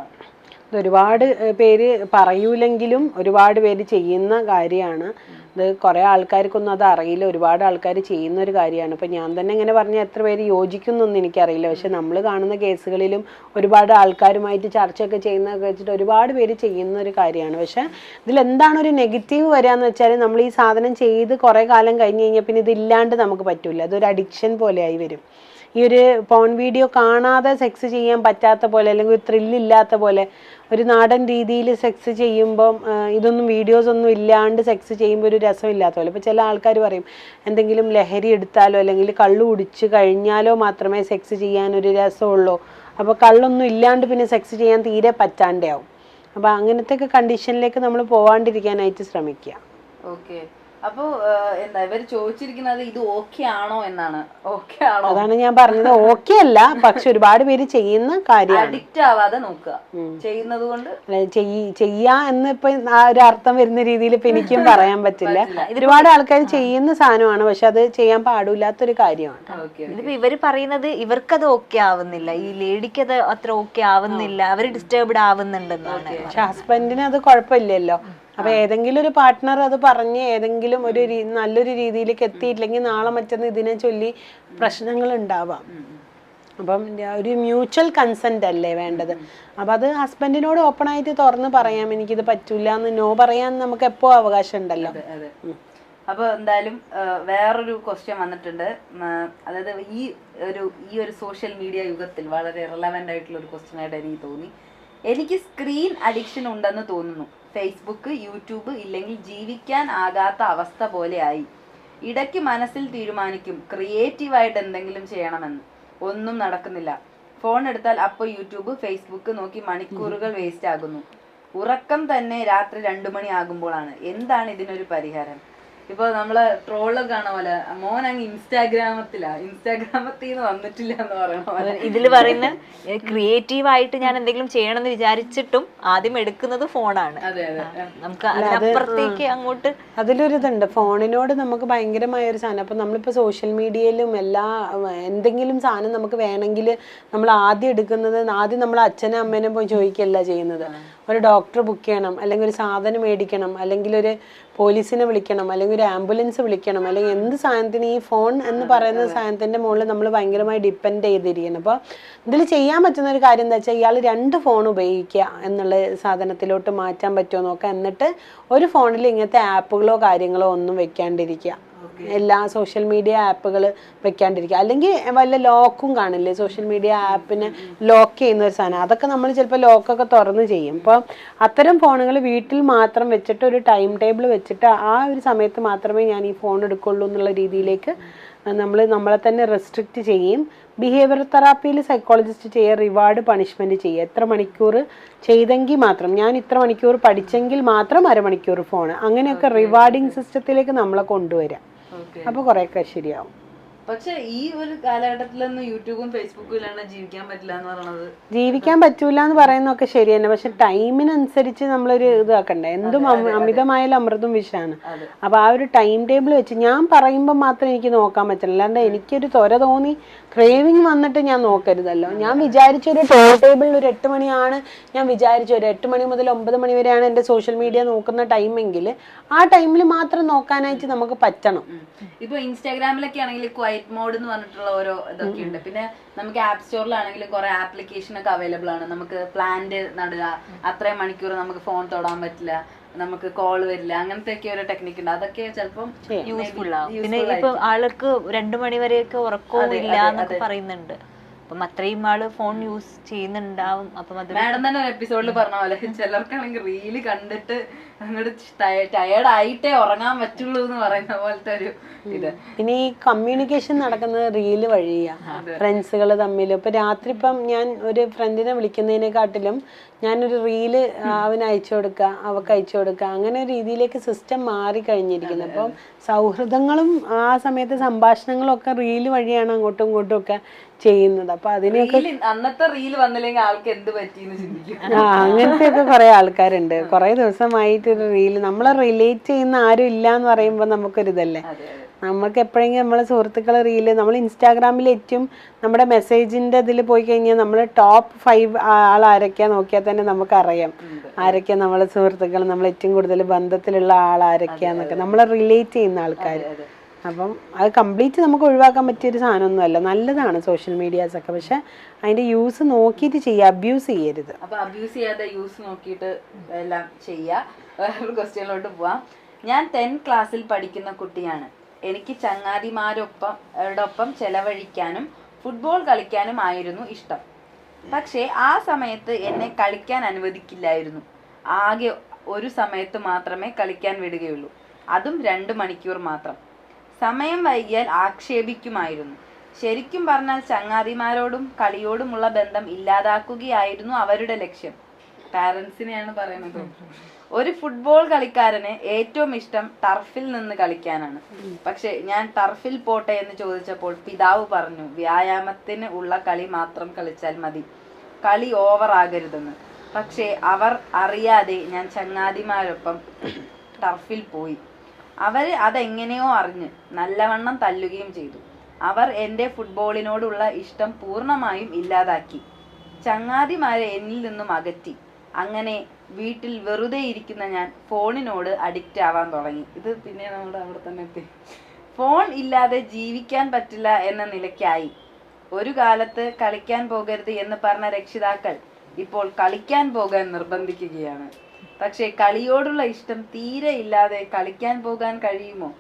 ഒരുപാട് പേര് പറയൂലെങ്കിലും ഒരുപാട് പേര് ചെയ്യുന്ന കാര്യമാണ് ഇത്. കുറേ ആൾക്കാർക്കൊന്നും അത് അറിയില്ല, ഒരുപാട് ആൾക്കാർ ചെയ്യുന്ന ഒരു കാര്യമാണ്. ഇപ്പം ഞാൻ തന്നെ ഇങ്ങനെ പറഞ്ഞാൽ എത്ര പേര് യോജിക്കുന്നൊന്നും എനിക്കറിയില്ല, പക്ഷെ നമ്മൾ കാണുന്ന കേസുകളിലും ഒരുപാട് ആൾക്കാരുമായിട്ട് ചർച്ചയൊക്കെ ചെയ്യുന്നതൊക്കെ വെച്ചിട്ട് ഒരുപാട് പേര് ചെയ്യുന്ന ഒരു കാര്യമാണ്. പക്ഷെ ഇതിലെന്താണ് ഒരു നെഗറ്റീവ് വരികയെന്ന് വെച്ചാൽ, നമ്മൾ ഈ സാധനം ചെയ്ത് കുറേ കാലം കഴിഞ്ഞ് കഴിഞ്ഞാൽ പിന്നെ ഇതില്ലാണ്ട് നമുക്ക് പറ്റില്ല, അതൊരു അഡിക്ഷൻ പോലെയായി വരും. ഈ ഒരു പോൺ വീഡിയോ കാണാതെ സെക്സ് ചെയ്യാൻ പറ്റാത്ത പോലെ, അല്ലെങ്കിൽ ഒരു ത്രില്ലില്ലാത്ത പോലെ, ഒരു നാടൻ രീതിയിൽ സെക്സ് ചെയ്യുമ്പം ഇതൊന്നും വീഡിയോസ് ഒന്നും ഇല്ലാണ്ട് സെക്സ് ചെയ്യുമ്പോൾ ഒരു രസമില്ലാത്ത പോലെ. ഇപ്പോൾ ചില ആൾക്കാർ പറയും എന്തെങ്കിലും ലഹരി എടുത്താലോ അല്ലെങ്കിൽ കള്ളു കുടിച്ച് കഴിഞ്ഞാലോ മാത്രമേ സെക്സ് ചെയ്യാനൊരു രസമുള്ളൂ, അപ്പോൾ കള്ളൊന്നും ഇല്ലാണ്ട് പിന്നെ സെക്സ് ചെയ്യാൻ തീരെ പറ്റാണ്ടാവും. അപ്പോൾ അങ്ങനത്തെ ഒക്കെ കണ്ടീഷനിലേക്ക് നമ്മൾ പോവാണ്ടിരിക്കാനായിട്ട് ശ്രമിക്കുക. ഓക്കെ, അപ്പൊ എന്താ ഇവര് ചോദിച്ചിരിക്കുന്നത് ഇത് ഓക്കെ ആണോ എന്നാണ്. ഓക്കെ ആണോ? അതാണ് ഞാൻ പറഞ്ഞത്, ഓക്കെ അല്ല, പക്ഷെ ഒരുപാട് പേര് ചെയ്യുന്ന കാര്യമാണ്. അഡിക്റ്റ് ആവാതെ നോക്കുക, ചെയ്യുന്നത് കൊണ്ട് ചെയ്യാ എന്ന് ഇപ്പൊ ആ ഒരു അർത്ഥം വരുന്ന രീതിയിൽ ഇപ്പൊ എനിക്കും പറയാൻ പറ്റില്ല. ഒരുപാട് ആൾക്കാർ ചെയ്യുന്ന സാധനമാണ്, പക്ഷെ അത് ചെയ്യാൻ പാടില്ലാത്തൊരു കാര്യമാണ്. ഇതിപ്പോ ഇവര് പറയുന്നത് ഇവർക്കത് ഓക്കെ ആവുന്നില്ല, ഈ ലേഡിക്ക് അത് അത്ര ഓക്കെ ആവുന്നില്ല, അവര് ഡിസ്റ്റർബ്ഡ് ആവുന്നുണ്ടെന്നാണ്. പക്ഷെ ഹസ്ബൻഡിന് അത് കുഴപ്പമില്ലല്ലോ. അപ്പൊ ഏതെങ്കിലും ഒരു പാർട്ട്ണർ അത് പറഞ്ഞ് ഏതെങ്കിലും ഒരു നല്ലൊരു രീതിയിലേക്ക് എത്തിയിട്ടില്ലെങ്കിൽ നാളെ മറ്റന്ന് ഇതിനെ ചൊല്ലി പ്രശ്നങ്ങൾ ഉണ്ടാവാം. അപ്പം ഒരു മ്യൂച്വൽ കൺസെന്റ് അല്ലേ വേണ്ടത്. അപ്പം അത് ഹസ്ബൻഡിനോട് ഓപ്പൺ ആയിട്ട് തുറന്ന് പറയാം, എനിക്കിത് പറ്റൂല എന്ന് നോ പറയാൻ നമുക്ക് എപ്പോ അവകാശം ഉണ്ടല്ലോ. അപ്പൊ എന്തായാലും വേറൊരു ക്വസ്റ്റ്യൻ വന്നിട്ടുണ്ട്. അതായത് ഈ ഒരു സോഷ്യൽ മീഡിയ യുഗത്തിൽ വളരെ റിലവൻ്റ് ആയിട്ടുള്ള ഒരു ക്വസ്റ്റ്യൻ ആയിട്ട് എനിക്ക് തോന്നി. എനിക്ക് സ്ക്രീൻ അഡിക്ഷൻ ഉണ്ടെന്ന് തോന്നുന്നു. ഫേസ്ബുക്ക്, യൂട്യൂബ് ഇല്ലെങ്കിൽ ജീവിക്കാൻ ആകാത്ത അവസ്ഥ പോലെയായി. ഇടയ്ക്ക് മനസ്സിൽ തീരുമാനിക്കും ക്രിയേറ്റീവായിട്ട് എന്തെങ്കിലും ചെയ്യണമെന്ന്, ഒന്നും നടക്കുന്നില്ല. ഫോൺ എടുത്താൽ അപ്പോൾ യൂട്യൂബ്, ഫേസ്ബുക്ക് നോക്കി മണിക്കൂറുകൾ വേസ്റ്റ് ആകുന്നു. ഉറക്കം തന്നെ രാത്രി 2 മണി ആകുമ്പോഴാണ്. എന്താണ് ഇതിനൊരു പരിഹാരം? ഇപ്പൊ നമ്മള് ട്രോള് കാണുന്ന പോലെ മോൻ അങ്ങ് ഇൻസ്റ്റാഗ്രാമത്തിൽ വന്നിട്ടില്ല എന്ന് പറയണ പോലെ ഇതില് പറയുന്ന ക്രിയേറ്റീവ് ആയിട്ട് ഞാൻ എന്തെങ്കിലും ചെയ്യണമെന്ന് വിചാരിച്ചിട്ടും ആദ്യം എടുക്കുന്നത് ഫോണാണ്. നമുക്ക് അതിനപ്പുറത്തേക്ക് അങ്ങോട്ട് അതിലൊരു ഇതുണ്ട്, ഫോണിനോട് നമുക്ക് ഭയങ്കരമായ ഒരു സാധനം. അപ്പൊ നമ്മളിപ്പോ സോഷ്യൽ മീഡിയയിലും എന്തെങ്കിലും സാധനം നമുക്ക് വേണമെങ്കിൽ നമ്മൾ ആദ്യം എടുക്കുന്നത്, ആദ്യം നമ്മൾ അച്ഛനും അമ്മേനും പോയി ചോദിക്കുകയല്ല ചെയ്യുന്നത്. ഒരു ഡോക്ടർ ബുക്ക് ചെയ്യണം, അല്ലെങ്കിൽ ഒരു സാധനം മേടിക്കണം, അല്ലെങ്കിൽ ഒരു പോലീസിനെ വിളിക്കണം, അല്ലെങ്കിൽ ഒരു ആംബുലൻസ് വിളിക്കണം, അല്ലെങ്കിൽ എന്ത് സാധനത്തിന് ഈ ഫോൺ എന്ന് പറയുന്ന സാധനത്തിന്റെ മുകളിൽ നമ്മൾ ഭയങ്കരമായി ഡിപ്പെൻഡ് ചെയ്തിരിക്കണം. അപ്പോൾ ഇതിൽ ചെയ്യാൻ പറ്റുന്ന ഒരു കാര്യം എന്താ വെച്ചാൽ, ഇയാൾ 2 ഫോൺ ഉപയോഗിക്കുക എന്നുള്ള സാധനത്തിലോട്ട് മാറ്റാൻ പറ്റുമോ നോക്കാം. എന്നിട്ട് ഒരു ഫോണിൽ ഇങ്ങനത്തെ ആപ്പുകളോ കാര്യങ്ങളോ ഒന്നും വെക്കാണ്ടിരിക്കുക, എല്ലാ സോഷ്യൽ മീഡിയ ആപ്പുകൾ വെക്കാണ്ടിരിക്കുക. അല്ലെങ്കിൽ വല്ല ലോക്കും കാണില്ലേ, സോഷ്യൽ മീഡിയ ആപ്പിനെ ലോക്ക് ചെയ്യുന്ന ഒരു സാധനം, അതൊക്കെ നമ്മൾ ചിലപ്പോൾ ലോക്കൊക്കെ തുറന്ന് ചെയ്യും. അപ്പോൾ അത്തരം ഫോണുകൾ വീട്ടിൽ മാത്രം വെച്ചിട്ട് ഒരു ടൈം ടേബിൾ വെച്ചിട്ട് ആ ഒരു സമയത്ത് മാത്രമേ ഞാൻ ഈ ഫോൺ എടുക്കുള്ളൂ എന്നുള്ള രീതിയിലേക്ക് നമ്മളെ തന്നെ റെസ്ട്രിക്റ്റ് ചെയ്യും. ബിഹേവിയർ തെറാപ്പിയിൽ സൈക്കോളജിസ്റ്റ് ചെയ്യുക റിവാർഡ് പണിഷ്മെൻറ്റ് ചെയ്യുക. എത്ര മണിക്കൂർ ചെയ്തെങ്കിൽ മാത്രം, ഞാൻ ഇത്ര മണിക്കൂർ പഠിച്ചെങ്കിൽ മാത്രം അരമണിക്കൂർ ഫോൺ, അങ്ങനെയൊക്കെ റിവാർഡിങ് സിസ്റ്റത്തിലേക്ക് നമ്മളെ കൊണ്ടുവരാം. അപ്പോൾ കുറേയൊക്കെ ശരിയാവും. പക്ഷെ ഈ ഒരു കാലഘട്ടത്തിലൊന്നും യൂട്യൂബും ഫേസ്ബുക്കും ഇല്ലാണ്ട് ജീവിക്കാൻ പറ്റില്ല എന്ന് പറയണത്, ജീവിക്കാൻ പറ്റൂല എന്ന് പറയുന്നതൊക്കെ ശരി തന്നെ. പക്ഷെ ടൈമിനനുസരിച്ച് നമ്മളൊരു ഇതാക്കണ്ടേ. എന്തും അമിതമായാലും അമൃതും വിഷമാണ്. അപ്പൊ ആ ഒരു ടൈം ടേബിൾ വെച്ച് ഞാൻ പറയുമ്പോൾ മാത്രം എനിക്ക് നോക്കാൻ പറ്റില്ല. അല്ലാണ്ട് എനിക്കൊരു ത്വര തോന്നി ക്രേവിങ് വന്നിട്ട് ഞാൻ നോക്കരുതല്ലോ. ഞാൻ വിചാരിച്ചൊരു ടൈം ടേബിളിൽ ഒരു 8 മണിയാണ് ഞാൻ വിചാരിച്ചു, ഒരു 8 മണി മുതൽ 9 മണി വരെയാണ് എൻ്റെ സോഷ്യൽ മീഡിയ നോക്കുന്ന ടൈമെങ്കിൽ ആ ടൈമിൽ മാത്രം നോക്കാനായിട്ട് നമുക്ക് പറ്റണം. ഇപ്പൊ ഇൻസ്റ്റാഗ്രാമിലൊക്കെ ആണെങ്കിൽ ക്വയറ്റ് മോഡ് എന്ന് പറഞ്ഞിട്ടുള്ള ഓരോ ഇതൊക്കെ ഉണ്ട്. പിന്നെ നമുക്ക് ആപ്പ് സ്റ്റോറിലാണെങ്കിൽ കുറെ ആപ്ലിക്കേഷൻ ഒക്കെ അവൈലബിൾ ആണ്. നമുക്ക് പ്ലാന്റ് നടുക, അത്രയും മണിക്കൂർ നമുക്ക് ഫോൺ തൊടാൻ പറ്റില്ല, നമുക്ക് കോൾ വരില്ല, അങ്ങനത്തെ ഒക്കെ ഒരു ടെക്നിക്ക് ഉണ്ട്. അതൊക്കെ ചിലപ്പം യൂസ്ഫുൾ ആവും. പിന്നെ ഇപ്പൊ ആൾക്ക് 2 മണി വരെയൊക്കെ ഉറക്കവും ഇല്ല എന്നൊക്കെ പറയുന്നുണ്ട്. അപ്പം അത്രയും ആള് ഫോൺ യൂസ് ചെയ്യുന്നുണ്ടാവും. അപ്പം അത് മാഡം തന്നെ ഒരു എപ്പിസോഡിൽ പറഞ്ഞ പോലെ ചിലർക്കാണെങ്കിൽ റീല് കണ്ടിട്ട് അങ്ങോട്ട് ടയേർഡ് ആയിട്ടേ ഉറങ്ങാൻ പറ്റുള്ളൂ എന്ന് പറയുന്ന പോലത്തെ ഒരു ഇത്. പിന്നെ ഈ കമ്മ്യൂണിക്കേഷൻ നടക്കുന്നത് റീല് വഴിയാ, ഫ്രണ്ട്സുകൾ തമ്മിൽ. ഇപ്പൊ രാത്രി ഇപ്പം ഞാൻ ഒരു ഫ്രണ്ടിനെ വിളിക്കുന്നതിനെക്കാട്ടിലും ഞാനൊരു റീല് അവന് അയച്ചു കൊടുക്കുക, അവക്ക് അയച്ചു കൊടുക്കുക, അങ്ങനെ ഒരു രീതിയിലേക്ക് സിസ്റ്റം മാറി കഴിഞ്ഞിരിക്കുന്നത്. അപ്പം സൗഹൃദങ്ങളും ആ സമയത്ത് സംഭാഷണങ്ങളും ഒക്കെ റീല് വഴിയാണ് അങ്ങോട്ടും ഇങ്ങോട്ടും ഒക്കെ ചെയ്യുന്നത്. അപ്പൊ അതിനെയൊക്കെ അന്നത്തെ റീല് വന്നില്ലെങ്കിൽ ആൾക്ക് എന്ത് പറ്റിയെന്ന് ചിന്തിക്കും. അങ്ങനത്തെ ഒക്കെ കുറെ ആൾക്കാരുണ്ട്. കുറെ ദിവസമായിട്ട് റീല് നമ്മളെ റിലേറ്റ് ചെയ്യുന്ന ആരും ഇല്ല എന്ന് പറയുമ്പോൾ നമുക്കൊരിതല്ലേ. നമുക്ക് എപ്പോഴെങ്കിലും നമ്മളെ സുഹൃത്തുക്കളെ റീല് നമ്മൾ ഇൻസ്റ്റാഗ്രാമിൽ ഏറ്റവും നമ്മുടെ മെസ്സേജിന്റെ ഇതിൽ പോയി കഴിഞ്ഞാൽ നമ്മൾ ടോപ്പ് 5 ആളാരൊക്കെയാ നോക്കിയാൽ തന്നെ നമുക്കറിയാം ആരൊക്കെയാ നമ്മളെ സുഹൃത്തുക്കൾ, നമ്മൾ ഏറ്റവും കൂടുതൽ ബന്ധത്തിലുള്ള ആളാരൊക്കെയാന്നൊക്കെ നമ്മളെ റിലേറ്റ് ചെയ്യുന്ന ആൾക്കാർ. അപ്പം അത് കംപ്ലീറ്റ് നമുക്ക് ഒഴിവാക്കാൻ പറ്റിയൊരു സാധനമൊന്നുമല്ല. നല്ലതാണ് സോഷ്യൽ മീഡിയാസ് ഒക്കെ, പക്ഷെ അതിന്റെ യൂസ് നോക്കിയിട്ട് ചെയ്യുക, അബ്യൂസ് ചെയ്യരുത്. അപ്പൊ അബ്യൂസ് ചെയ്യാതെ യൂസ് നോക്കിയിട്ട് എല്ലാം ചെയ്യുക. വേറൊരു ക്വസ്റ്റ്യനിലോട്ട് പോവാം. ഞാൻ 10th ക്ലാസ്സിൽ പഠിക്കുന്ന കുട്ടിയാണ്. എനിക്ക് ചങ്ങാതിമാരൊപ്പം ചെലവഴിക്കാനും ഫുട്ബോൾ കളിക്കാനും ആയിരുന്നു ഇഷ്ടം. പക്ഷേ ആ സമയത്ത് എന്നെ കളിക്കാൻ അനുവദിക്കില്ലായിരുന്നു. ആകെ ഒരു സമയത്ത് മാത്രമേ കളിക്കാൻ വിടുകയുള്ളൂ, അതും 2 മണിക്കൂർ മാത്രം. സമയം വൈകിയാൽ ആക്ഷേപിക്കുമായിരുന്നു. ശരിക്കും പറഞ്ഞാൽ ചങ്ങാതിമാരോടും കളിയോടുമുള്ള ബന്ധം ഇല്ലാതാക്കുകയായിരുന്നു അവരുടെ ലക്ഷ്യം. പാരൻസിനെയാണ് പറയുന്നത്. ഒരു ഫുട്ബോൾ കളിക്കാരന് ഏറ്റവും ഇഷ്ടം ടർഫിൽ നിന്ന് കളിക്കാനാണ്. പക്ഷെ ഞാൻ ടർഫിൽ പോട്ടെ എന്ന് ചോദിച്ചപ്പോൾ പിതാവ് പറഞ്ഞു, വ്യായാമത്തിന് ഉള്ള കളി മാത്രം കളിച്ചാൽ മതി, കളി ഓവർ ആകരുതെന്ന്. പക്ഷേ അവർ അറിയാതെ ഞാൻ ചങ്ങാതിമാരൊപ്പം ടർഫിൽ പോയി. അവര് അതെങ്ങനെയോ അറിഞ്ഞ് നല്ലവണ്ണം തല്ലുകയും ചെയ്തു. അവർ എൻ്റെ ഫുട്ബോളിനോടുള്ള ഇഷ്ടം പൂർണ്ണമായും ഇല്ലാതാക്കി. ചങ്ങാതിമാരെ എന്നിൽ നിന്നും അകറ്റി. അങ്ങനെ വീട്ടിൽ വെറുതെ ഇരിക്കുന്ന ഞാൻ ഫോണിനോട് അഡിക്റ്റ് ആവാൻ തുടങ്ങി. ഇത് പിന്നെ നമ്മുടെ അവിടെ തന്നെ എത്തി. ഫോൺ ഇല്ലാതെ ജീവിക്കാൻ പറ്റില്ല എന്ന നിലയ്ക്കായി. ഒരു കാലത്ത് കളിക്കാൻ പോകരുത് എന്ന് പറഞ്ഞ രക്ഷിതാക്കൾ ഇപ്പോൾ കളിക്കാൻ പോകാൻ നിർബന്ധിക്കുകയാണ്. പക്ഷെ കളിയോടുള്ള ഇഷ്ടം തീരെ ഇല്ലാതെ കളിക്കാൻ പോകാൻ കഴിയുമോ?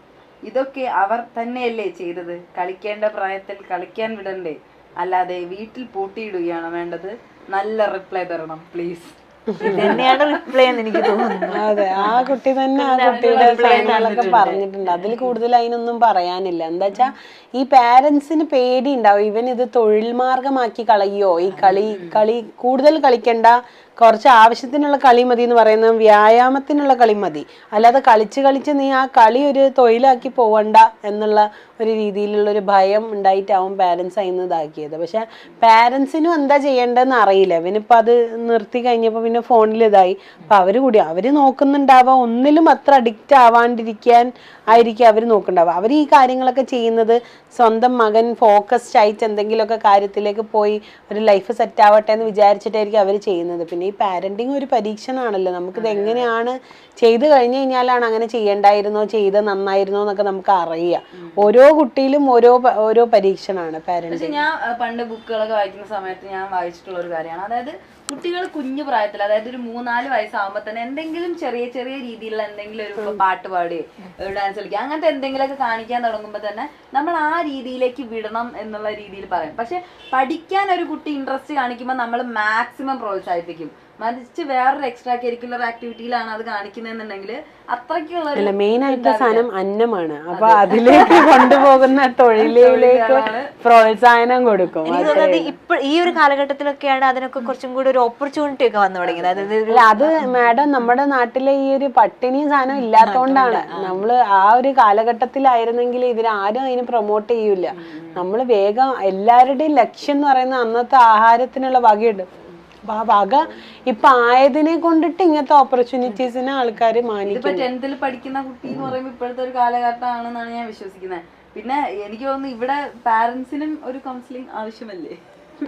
ഇതൊക്കെ അവർ തന്നെയല്ലേ ചെയ്തത്. കളിക്കേണ്ട പ്രായത്തിൽ കളിക്കാൻ വിടണ്ടേ, അല്ലാതെ വീട്ടിൽ പൂട്ടിയിടുകയാണ് വേണ്ടത്. നല്ല റിപ്ലൈ തരണം പ്ലീസ്. തന്നെയാണ് റിപ്ലൈ എന്ന് എനിക്ക് തോന്നുന്നു. അതെ, ആ കുട്ടി തന്നെ ആ കുട്ടിയുടെ കാര്യങ്ങളൊക്കെ പറഞ്ഞിട്ടുണ്ട്. അതിൽ കൂടുതൽ അതിനൊന്നും പറയാനില്ല. എന്താ വെച്ചാ ഈ പാരന്റ്സിന് പേടി ഉണ്ടാവും, ഇവൻ ഇത് തൊഴിൽ മാർഗമാക്കി കളയോ, ഈ കളി കൂടുതൽ കളിക്കണ്ട, കുറച്ച് ആവശ്യത്തിനുള്ള കളി മതി എന്ന് പറയുന്നത് വ്യായാമത്തിനുള്ള കളി മതി, അല്ലാതെ കളിച്ച് നീ ആ കളി ഒരു തൊഴിലാക്കി പോവണ്ട എന്നുള്ള ഒരു രീതിയിലുള്ള ഒരു ഭയം ഉണ്ടായിട്ടാവും പാരൻസ് അതിന് ഇതാക്കിയത്. പക്ഷെ പാരൻസിനും എന്താ ചെയ്യേണ്ടതെന്ന് അറിയില്ല. ഇവനിപ്പോൾ അത് നിർത്തി കഴിഞ്ഞപ്പോൾ പിന്നെ ഫോണിൽ ഇതായി. അപ്പം അവർ നോക്കുന്നുണ്ടാവാം, ഒന്നിലും അത്ര അഡിക്റ്റ് ആവാണ്ടിരിക്കാൻ ആയിരിക്കും അവർ നോക്കുന്നുണ്ടാവുക. അവർ ഈ കാര്യങ്ങളൊക്കെ ചെയ്യുന്നത് സ്വന്തം മകൻ ഫോക്കസ്ഡ് ആയിട്ട് എന്തെങ്കിലുമൊക്കെ കാര്യത്തിലേക്ക് പോയി ഒരു ലൈഫ് സെറ്റ് ആവട്ടെ എന്ന് വിചാരിച്ചിട്ടായിരിക്കും അവർ ചെയ്യുന്നത്. പിന്നെ ഈ പാരന്റിങ് ഒരു പരീക്ഷണമാണല്ലോ, നമുക്കിത് എങ്ങനെയാണ് ചെയ്തു കഴിഞ്ഞു കഴിഞ്ഞാലാണ് അങ്ങനെ ചെയ്യണ്ടായിരുന്നോ, ചെയ്ത് നന്നായിരുന്നോ എന്നൊക്കെ നമുക്ക് അറിയാം. ഓരോ കുട്ടിയിലും ഓരോ പരീക്ഷണമാണ് പാരന്റിങ്. ഞാൻ പണ്ട് ബുക്കുകളൊക്കെ വായിക്കുന്ന സമയത്ത് ഞാൻ വായിച്ചിട്ടുള്ള ഒരു കാര്യമാണ്, അതായത് കുട്ടികൾ കുഞ്ഞു പ്രായത്തിൽ, അതായത് ഒരു 3-4 വയസ്സാകുമ്പോൾ തന്നെ എന്തെങ്കിലും ചെറിയ ചെറിയ രീതിയിലുള്ള എന്തെങ്കിലും ഒരു പാട്ട് പാടുകയോ ഡാൻസ് കളിക്കുക അങ്ങനത്തെ എന്തെങ്കിലുമൊക്കെ കാണിക്കാൻ തുടങ്ങുമ്പോൾ തന്നെ നമ്മൾ ആ രീതിയിലേക്ക് വിടണം എന്നുള്ള രീതിയിൽ പറയും. പക്ഷെ പഠിക്കാൻ ഒരു കുട്ടി ഇൻട്രസ്റ്റ് കാണിക്കുമ്പോൾ നമ്മൾ മാക്സിമം പ്രോത്സാഹിപ്പിക്കും. മറിച്ച് വേറൊരു എക്സ്ട്രാ കരിക്കുലർ ആക്ടിവിറ്റിയിലാണ് അത് കാണിക്കുന്നതെന്നുണ്ടെങ്കിൽ അത്രയ്ക്കുള്ള മെയിൻ ആയിട്ട് സാധനം അന്നമാണ്. അപ്പൊ അതിലേക്ക് കൊണ്ടുപോകുന്ന തൊഴിലിലേക്ക് പ്രോത്സാഹനം കൊടുക്കും. എനിക്ക് തോന്നുന്നത് ഇപ്പൊ ഈ ഒരു കാലഘട്ടത്തിലൊക്കെയാണ് അതിനൊക്കെ കുറച്ചും കൂടി ഒരു ഓപ്പർച്യൂണിറ്റി ഒക്കെ വന്നു തുടങ്ങിയത്. അല്ല, അത് മാഡം നമ്മുടെ നാട്ടിലെ ഈ ഒരു പട്ടിണി സാധനം ഇല്ലാത്തോണ്ടാണ്. നമ്മള് ആ ഒരു കാലഘട്ടത്തിലായിരുന്നെങ്കിൽ ഇവരാരും അതിന് പ്രൊമോട്ട് ചെയ്യൂല. നമ്മൾ വേഗം എല്ലാവരുടെയും ലക്ഷ്യം എന്ന് പറയുന്നത് അന്നത്തെ ആഹാരത്തിനുള്ള വകയുണ്ട്. അപ്പൊ ആ വക ഇപ്പൊ ആയതിനെ കൊണ്ടിട്ട് ഇങ്ങനത്തെ ഓപ്പർച്യൂണിറ്റീസിനെ ആൾക്കാർ മാനിക്കും. 10th പഠിക്കുന്ന കുട്ടി എന്ന് പറയുമ്പോൾ ഇപ്പോഴത്തെ ഒരു കാലഘട്ടമാണെന്നാണ് ഞാൻ വിശ്വസിക്കുന്നത്. പിന്നെ എനിക്ക് തോന്നുന്നു ഇവിടെ പാരന്റ്സിനും ഒരു കൗൺസിലിംഗ് ആവശ്യമല്ലേ?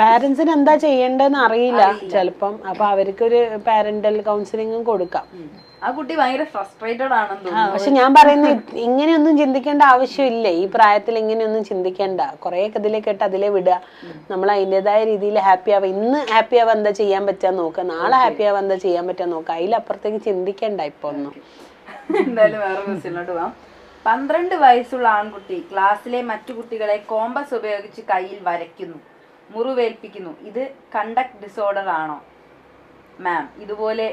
പാരന്റ്സിന് എന്താ ചെയ്യേണ്ടതെന്ന് അറിയില്ല ചിലപ്പം. അപ്പൊ അവർക്കൊരു പാരന്റൽ കൗൺസിലിംഗും കൊടുക്കാം. ആ കുട്ടി ഭയങ്കര ഫ്രസ്ട്രേറ്റഡ് ആണെന്ന് തോന്നുന്നു. പക്ഷെ ഞാൻ പറയുന്നത് ഇങ്ങനെയൊന്നും ചിന്തിക്കേണ്ട ആവശ്യമില്ല. ഈ പ്രായത്തിൽ ഇങ്ങനെയൊന്നും ചിന്തിക്കേണ്ട. കുറെ ഇതിലേക്ക് ഇട്ട് അതിലെ വിടുക. നമ്മൾ അതിൻ്റെതായ രീതിയിൽ ഹാപ്പി ആവുക. ഇന്ന് ഹാപ്പി ആവാൻ എന്താ ചെയ്യാൻ പറ്റാൻ നോക്കുക, നാളെ ഹാപ്പി ആവാൻ എന്താ ചെയ്യാൻ പറ്റാൻ നോക്കുക. അതിലപ്പുറത്തേക്ക് ചിന്തിക്കേണ്ട ഇപ്പൊ ഒന്നും. എന്തായാലും വേറെ ക്വസ്റ്റ്യനിലോട്ട് പോവാം. 12 വയസ്സുള്ള ആൺകുട്ടി ക്ലാസ്സിലെ മറ്റു കുട്ടികളെ കോമ്പസ് ഉപയോഗിച്ച് കയ്യിൽ വരയ്ക്കുന്നു, മുറിവേൽപ്പിക്കുന്നു. ഇത് കണ്ടക്ട് ഡിസോർഡർ ആണോ മാം? ഇതുപോലെ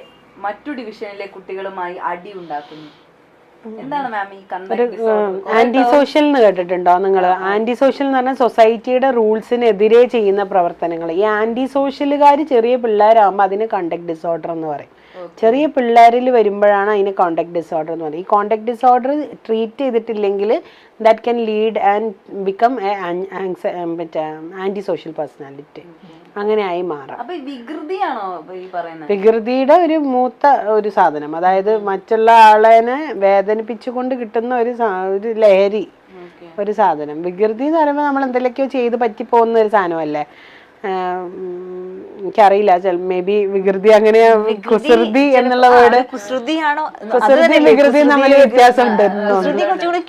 മറ്റു ഡിവിഷനിലെ കുട്ടികളുമായി അടി ഉണ്ടാക്കുന്നു. എന്താണ് മാം ഈ കണ്ടക്ട് ഡിസോർഡർ? ആന്റി സോഷ്യൽ എന്ന് കേട്ടിട്ടുണ്ടോ നിങ്ങൾ? ആന്റി സോഷ്യൽ എന്ന് പറഞ്ഞാൽ സൊസൈറ്റിയുടെ റൂൾസിനെതിരെ ചെയ്യുന്ന പ്രവർത്തനങ്ങൾ. ഈ ആന്റി സോഷ്യലുകാർ ചെറിയ പിള്ളേരാകുമ്പോൾ അതിന് കണ്ടക്ട് ഡിസോർഡർ എന്ന് പറയും. ചെറിയ പിള്ളേരിൽ വരുമ്പോഴാണ് അതിന് കോണ്ടാക്ട് ഡിസോർഡർ എന്ന് പറയുന്നത്. ഈ കോണ്ടാക്ട് ഡിസോർഡർ ട്രീറ്റ് ചെയ്തിട്ടില്ലെങ്കിൽ that can lead and become anti social personality. അങ്ങനെ ആയി മാറാം. വികൃതിയുടെ ഒരു മൂത്ത ഒരു സാധനം, അതായത് മറ്റുള്ള ആളെ വേദനിപ്പിച്ചുകൊണ്ട് കിട്ടുന്ന ഒരു ലഹരി, ഒരു സാധനം. വികൃതി എന്ന് പറയുമ്പോൾ നമ്മൾ എന്തെങ്കിലുമൊക്കെയോ ചെയ്ത് പറ്റിപ്പോകുന്ന ഒരു സാധനമല്ലേ? എനിക്കറിയില്ല, മേ ബി വികൃതി അങ്ങനെ കുസൃതി എന്നുള്ള വേർഡ്, കുസൃതി വികൃതി തമ്മിൽ വ്യത്യാസമുണ്ട്.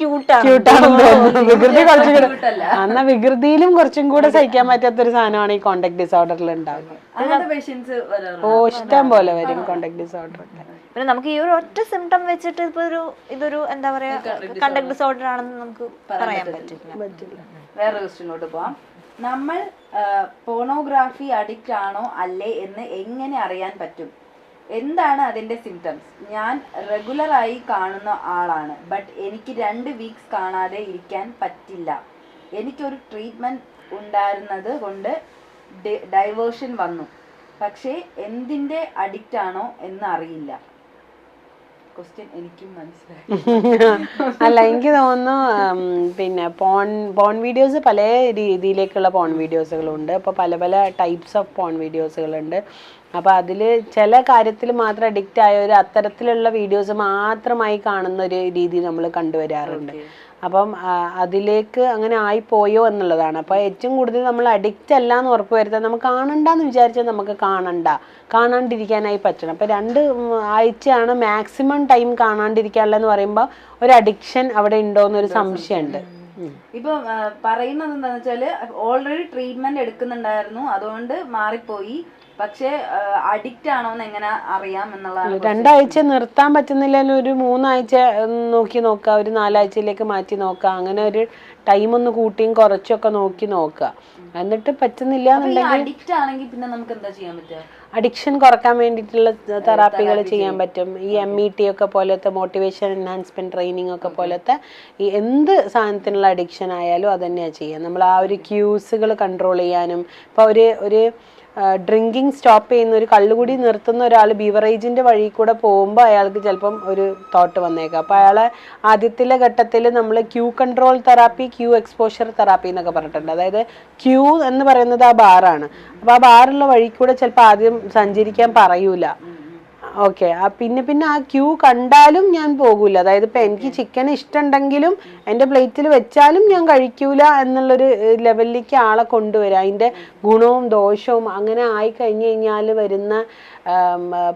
ക്യൂട്ടാണെന്ന് തോന്നുന്നു. വികൃതി കുറച്ചും കൂടെ, എന്നാ വികൃതിയിലും കുറച്ചും കൂടെ സഹിക്കാൻ പറ്റാത്തൊരു സാധനമാണ് ഈ കോണ്ടാക്ട് ഡിസോർഡറിൽ ഉണ്ടാകുന്നത്. ഓ, ഇഷ്ടം പോലെ വരും കോണ്ടാക്ട് ഡിസോർഡർ ഒക്കെ. പിന്നെ നമുക്ക് ഈ ഒരു ഒറ്റ സിംറ്റം വെച്ചിട്ട് ഇതൊരു എന്താ പറയാ കണ്ടക്ട് ഡിസോർഡർ ആണെന്ന് നമുക്ക് പറയാൻ പറ്റില്ല. വേറെ ക്വസ്റ്റ്യനിലോട്ട് പോവാം. നമ്മൾ പോണോഗ്രാഫി അഡിക്റ്റ് ആണോ അല്ലേ എന്ന് എങ്ങനെ അറിയാൻ പറ്റും? എന്താണ് അതിൻ്റെ സിംറ്റംസ്? ഞാൻ റെഗുലറായി കാണുന്ന ആളാണ്, ബട്ട് എനിക്ക് 2 വീക്സ് കാണാതെ ഇരിക്കാൻ പറ്റില്ല. എനിക്കൊരു ട്രീറ്റ്മെൻറ്റ് ഉണ്ടായിരുന്നത് കൊണ്ട് ഡൈവേർഷൻ വന്നു, പക്ഷേ എന്തിൻ്റെ അഡിക്റ്റ് ആണോ എന്ന് അറിയില്ല. എനിക്കും മനസ്സിലായി. അല്ല, എനിക്ക് തോന്നുന്നു പിന്നെ പോൺ വീഡിയോസ് പല രീതിയിലേക്കുള്ള പോൺ വീഡിയോസുകളുണ്ട്. അപ്പോൾ പല പല ടൈപ്സ് ഓഫ് പോൺ വീഡിയോസുകളുണ്ട്. അപ്പോൾ അതിൽ ചില കാര്യത്തിൽ മാത്രം അഡിക്റ്റ് ആയവർ അത്തരത്തിലുള്ള വീഡിയോസ് മാത്രമായി കാണുന്ന ഒരു രീതി നമ്മൾ കണ്ടുവരാറുണ്ട്. അപ്പം അതിലേക്ക് അങ്ങനെ ആയിപ്പോയോ എന്നുള്ളതാണ്. അപ്പോൾ ഏറ്റവും കൂടുതൽ നമ്മൾ അഡിക്റ്റ് അല്ല എന്ന് ഉറപ്പ് വരുത്താൻ, നമുക്ക് കാണണ്ടെന്ന് വിചാരിച്ചാൽ നമുക്ക് കാണാണ്ടിരിക്കാനായി പറ്റണം. അപ്പോൾ 2 ആഴ്ചയാണ് മാക്സിമം ടൈം കാണാണ്ടിരിക്കാനുള്ളതെന്ന് പറയുമ്പോൾ ഒരു അഡിക്ഷൻ അവിടെ ഉണ്ടോ എന്നൊരു സംശയമുണ്ട്. ഇപ്പൊ പറയുന്നത് എന്താണെന്ന് വെച്ചാല് ഓൾറെഡി ട്രീറ്റ്മെന്റ് എടുക്കുന്നുണ്ടായിരുന്നു, അതുകൊണ്ട് മാറിപ്പോയി. പക്ഷെ അഡിക്റ്റ് ആണോ എന്ന് എങ്ങനെ അറിയാം എന്നുള്ളതാണ്. 2 ആഴ്ച നിർത്താൻ പറ്റുന്നില്ല, ഒരു 3 ആഴ്ച നോക്കുക, ഒരു 4 ആഴ്ചയിലേക്ക് മാറ്റി നോക്കുക. അങ്ങനെ ഒരു ടൈം ഒന്ന് കൂട്ടിയും കുറച്ചൊക്കെ നോക്കുക. എന്നിട്ട് പറ്റുന്നില്ല എന്നുണ്ടെങ്കിൽ അഡിക്റ്റ് ആണെങ്കിൽ പിന്നെ നമുക്ക് എന്താ ചെയ്യാൻ പറ്റുക? അഡിക്ഷൻ കുറക്കാൻ വേണ്ടിയിട്ടുള്ള തെറാപ്പികൾ ചെയ്യാൻ പറ്റും. ഈ MET ഒക്കെ പോലത്തെ മോട്ടിവേഷൻ എൻഹാൻസ്മെന്റ് ട്രെയിനിങ് ഒക്കെ പോലത്തെ ഈ എന്ത് സാധനത്തിനുള്ള അഡിക്ഷൻ ആയാലും അത് തന്നെയാണ് ചെയ്യുക. നമ്മൾ ആ ഒരു ക്യൂസുകൾ കൺട്രോൾ ചെയ്യാനും, ഇപ്പോൾ ഒരു ഡ്രിങ്കിങ് സ്റ്റോപ്പ് ചെയ്യുന്ന ഒരു കള്ളുകൂടി നിർത്തുന്ന ഒരാൾ ബീവറേജിന്റെ വഴി കൂടെ പോകുമ്പോൾ അയാൾക്ക് ചിലപ്പം ഒരു തോട്ട് വന്നേക്കാം. അപ്പോൾ അയാളെ ആദ്യത്തിലെ ഘട്ടത്തിൽ നമ്മൾ cue control therapy, cue exposure therapy എന്നൊക്കെ പറഞ്ഞിട്ടുണ്ട്. അതായത് ക്യൂ എന്ന് പറയുന്നത് ആ ബാറാണ്. അപ്പോൾ ആ ബാറുള്ള വഴി കൂടെ ചിലപ്പോൾ ആദ്യം സഞ്ചരിക്കാൻ പറയൂല. ഓക്കെ, പിന്നെ ആ ക്യൂ കണ്ടാലും ഞാൻ പോകൂല. അതായത് ഇപ്പം എനിക്ക് ചിക്കൻ ഇഷ്ടമുണ്ടെങ്കിലും എൻ്റെ പ്ലേറ്റിൽ വെച്ചാലും ഞാൻ കഴിക്കൂല എന്നുള്ളൊരു ലെവലിലേക്ക് ആളെ കൊണ്ടുവരിക. അതിൻ്റെ ഗുണവും ദോഷവും അങ്ങനെ ആയി കഴിഞ്ഞു കഴിഞ്ഞാൽ വരുന്ന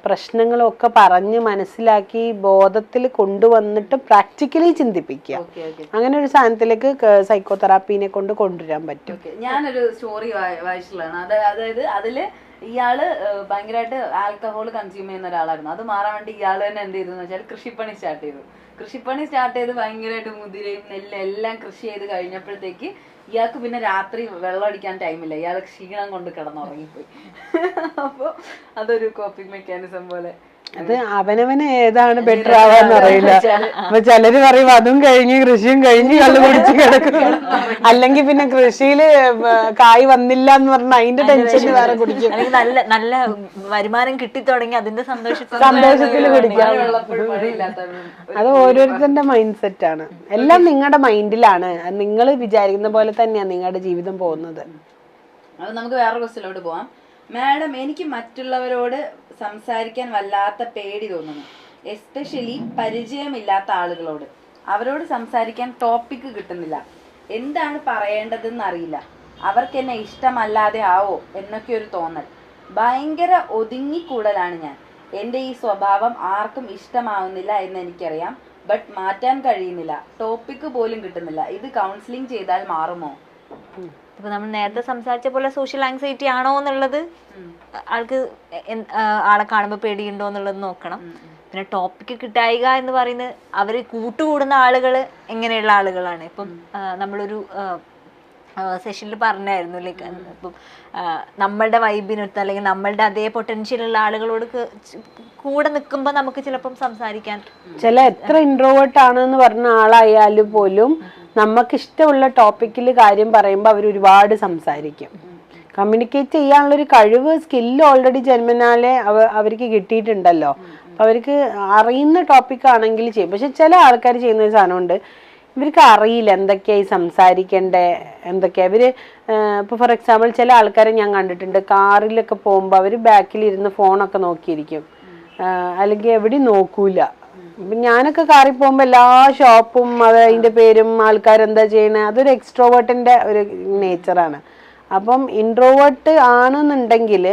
പ്രശ്നങ്ങളൊക്കെ പറഞ്ഞ് മനസ്സിലാക്കി ബോധത്തിൽ കൊണ്ടുവന്നിട്ട് പ്രാക്ടിക്കലി ചിന്തിപ്പിക്കുക. അങ്ങനെ ഒരു സാധനത്തിലേക്ക് സൈക്കോതെറാപ്പീനെ കൊണ്ട് കൊണ്ടുവരാൻ പറ്റും. ഞാനൊരു സ്റ്റോറി വായിച്ചിട്ടുള്ളതാണ്. അതായത് അതില് ഇയാള് ഭയങ്കരമായിട്ട് ആൽക്കഹോൾ കൺസ്യൂം ചെയ്യുന്ന ഒരാളായിരുന്നു. അത് മാറാൻ വേണ്ടി ഇയാള് തന്നെ എന്ത് ചെയ്തു എന്ന് വെച്ചാൽ കൃഷിപ്പണി സ്റ്റാർട്ട് ചെയ്ത് ഭയങ്കരമായിട്ട് മുതിരയും നെല്ലും എല്ലാം കൃഷി ചെയ്ത് കഴിഞ്ഞപ്പോഴത്തേക്ക് ഇയാൾക്ക് പിന്നെ രാത്രി വെള്ളം അടിക്കാൻ ടൈമില്ല. ഇയാൾ ക്ഷീണം കൊണ്ട് കിടന്നുറങ്ങിപ്പോയി. അപ്പോൾ അതൊരു കോപ്പിംഗ് മെക്കാനിസം പോലെ. അത് അവനവന് ഏതാണ് ബെറ്റർ ആവാന്ന് അറിയില്ല. അപ്പൊ ചിലര് പറയും അതും കഴിഞ്ഞ് കൃഷിയും കഴിഞ്ഞ് കള്ളു കുടിച്ച് കിടക്കും, അല്ലെങ്കിൽ പിന്നെ കൃഷിയില് കായ് വന്നില്ല എന്ന് പറഞ്ഞ അതിന്റെ ടെൻഷന് വേറെ കുടിക്കും. നല്ല നല്ല വരുമാനം കിട്ടി തുടങ്ങി അതിന്റെ സന്തോഷത്തിൽ കുടിക്കാം. അത് ഓരോരുത്തരുടെ മൈൻഡ് സെറ്റ് ആണ്. എല്ലാം നിങ്ങളുടെ മൈൻഡിലാണ്. നിങ്ങൾ വിചാരിക്കുന്ന പോലെ തന്നെയാണ് നിങ്ങളുടെ ജീവിതം പോകുന്നത്. അത് നമുക്ക് വേറെ ക്വസ്റ്റ്യനിലോട്ട് പോവാം. മാഡം, എനിക്ക് മറ്റുള്ളവരോട് സംസാരിക്കാൻ വല്ലാത്ത പേടി തോന്നുന്നു, എസ്പെഷ്യലി പരിചയമില്ലാത്ത ആളുകളോട്. അവരോട് സംസാരിക്കാൻ ടോപ്പിക്ക് കിട്ടുന്നില്ല, എന്താണ് പറയേണ്ടതെന്ന് അറിയില്ല, അവർക്ക് എന്നെ ഇഷ്ടമല്ലാതെ ആവോ എന്നൊക്കെ ഒരു തോന്നൽ. ഭയങ്കര ഒതുങ്ങിക്കൂടലാണ് ഞാൻ. എൻ്റെ ഈ സ്വഭാവം ആർക്കും ഇഷ്ടമാവുന്നില്ല എന്ന് എനിക്കറിയാം, ബട്ട് മാറ്റാൻ കഴിയുന്നില്ല. ടോപ്പിക്ക് പോലും കിട്ടുന്നില്ല. ഇത് കൗൺസിലിംഗ് ചെയ്താൽ മാറുമോ? ഇപ്പൊ നമ്മൾ നേരത്തെ സംസാരിച്ച പോലെ സോഷ്യൽ ആങ്സൈറ്റി ആണോ എന്നുള്ളത് ആൾക്ക് ആളെ കാണുമ്പോൾ പേടിയുണ്ടോ എന്നുള്ളത് നോക്കണം. പിന്നെ ടോപ്പിക്ക് കിട്ടായിക എന്ന് പറയുന്നത് അവര് കൂട്ടുകൂടുന്ന ആളുകൾ എങ്ങനെയുള്ള ആളുകളാണ്. ഇപ്പം നമ്മളൊരു സെഷനിൽ പറഞ്ഞായിരുന്നു, ലൈക്ക് ഇപ്പം നമ്മളുടെ വൈബിനൊത്ത് അല്ലെങ്കിൽ നമ്മളുടെ അതേ പൊട്ടൻഷ്യൽ ഉള്ള ആളുകളോട് കൂടെ നിൽക്കുമ്പോൾ നമുക്ക് ചിലപ്പം സംസാരിക്കാൻ എത്ര ഇൻട്രോവേർട്ട് ആണെന്ന് പറഞ്ഞ ആളായാലും പോലും നമുക്കിഷ്ടമുള്ള ടോപ്പിക്കിൽ കാര്യം പറയുമ്പോൾ അവർ ഒരുപാട് സംസാരിക്കും. കമ്മ്യൂണിക്കേറ്റ് ചെയ്യാനുള്ളൊരു കഴിവ്, സ്കില്ല് ഓൾറെഡി ജന്മനാലെ അവർക്ക് കിട്ടിയിട്ടുണ്ടല്ലോ. അപ്പം അവർക്ക് അറിയുന്ന ടോപ്പിക്കാണെങ്കിൽ ചെയ്യും. പക്ഷെ ചില ആൾക്കാർ ചെയ്യുന്ന ഒരു സാധനമുണ്ട്, ഇവർക്ക് അറിയില്ല എന്തൊക്കെയായി സംസാരിക്കേണ്ടേ എന്തൊക്കെയാ. ഇവർ ഇപ്പോൾ ഫോർ എക്സാമ്പിൾ ചില ആൾക്കാരെ ഞാൻ കണ്ടിട്ടുണ്ട്, കാറിലൊക്കെ പോകുമ്പോൾ അവർ ബാക്കിലിരുന്ന് ഫോണൊക്കെ നോക്കിയിരിക്കും, അല്ലെങ്കിൽ എവിടെയും നോക്കൂല. ഞാനൊക്കെ കാറിൽ പോകുമ്പോൾ എല്ലാ ഷോപ്പും അതിൻ്റെ പേരും ആൾക്കാരെന്താ ചെയ്യണേ, അതൊരു എക്സ്ട്രോവേർട്ടിൻ്റെ ഒരു നേച്ചറാണ്. അപ്പം ഇൻട്രോവേർട്ട് ആണെന്നുണ്ടെങ്കിൽ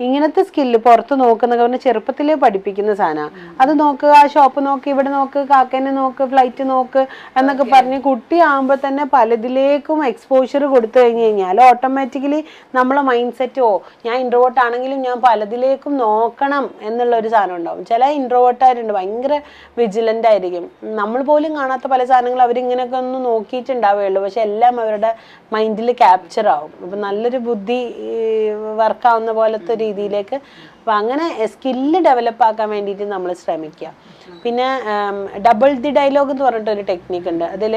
ഇങ്ങനത്തെ സ്കില്ല് പുറത്ത് നോക്കുന്നൊക്കെ പറഞ്ഞാൽ ചെറുപ്പത്തിലേ പഠിപ്പിക്കുന്ന സാധനമാണ്. അത് നോക്ക്, ആ ഷോപ്പ് നോക്ക്, ഇവിടെ നോക്ക്, കാക്കേനെ നോക്ക്, ഫ്ലൈറ്റ് നോക്ക് എന്നൊക്കെ പറഞ്ഞ് കുട്ടിയാകുമ്പോൾ തന്നെ പലതിലേക്കും എക്സ്പോഷർ കൊടുത്തു കഴിഞ്ഞ് കഴിഞ്ഞാൽ ഓട്ടോമാറ്റിക്കലി നമ്മളെ മൈൻഡ് സെറ്റ് ഞാൻ ഇൻട്രോവേർട്ട് ആണെങ്കിലും ഞാൻ പലതിലേക്കും നോക്കണം എന്നുള്ളൊരു സാധനം ഉണ്ടാവും. ചില ഇൻട്രോവേർട്ടാരുണ്ട് ഭയങ്കര വിജിലൻ്റ് ആയിരിക്കും, നമ്മൾ പോലും കാണാത്ത പല സാധനങ്ങൾ അവരിങ്ങനെയൊക്കെ ഒന്ന് നോക്കിയിട്ടുണ്ടാവുകയുള്ളൂ, പക്ഷെ എല്ലാം അവരുടെ മൈൻഡിൽ ക്യാപ്ചർ ആവും. അപ്പം നല്ലൊരു ബുദ്ധി വർക്കാവുന്ന പോലത്തെ രീതിയിലേക്ക്. അപ്പം അങ്ങനെ സ്കില്ല് ഡെവലപ്പ് ആക്കാൻ വേണ്ടിയിട്ട് നമ്മൾ ശ്രമിക്കുക. പിന്നെ ഡബിൾ ദി ഡയലോഗ് എന്ന് പറഞ്ഞിട്ടൊരു ടെക്നിക്ക് ഉണ്ട്. അതിൽ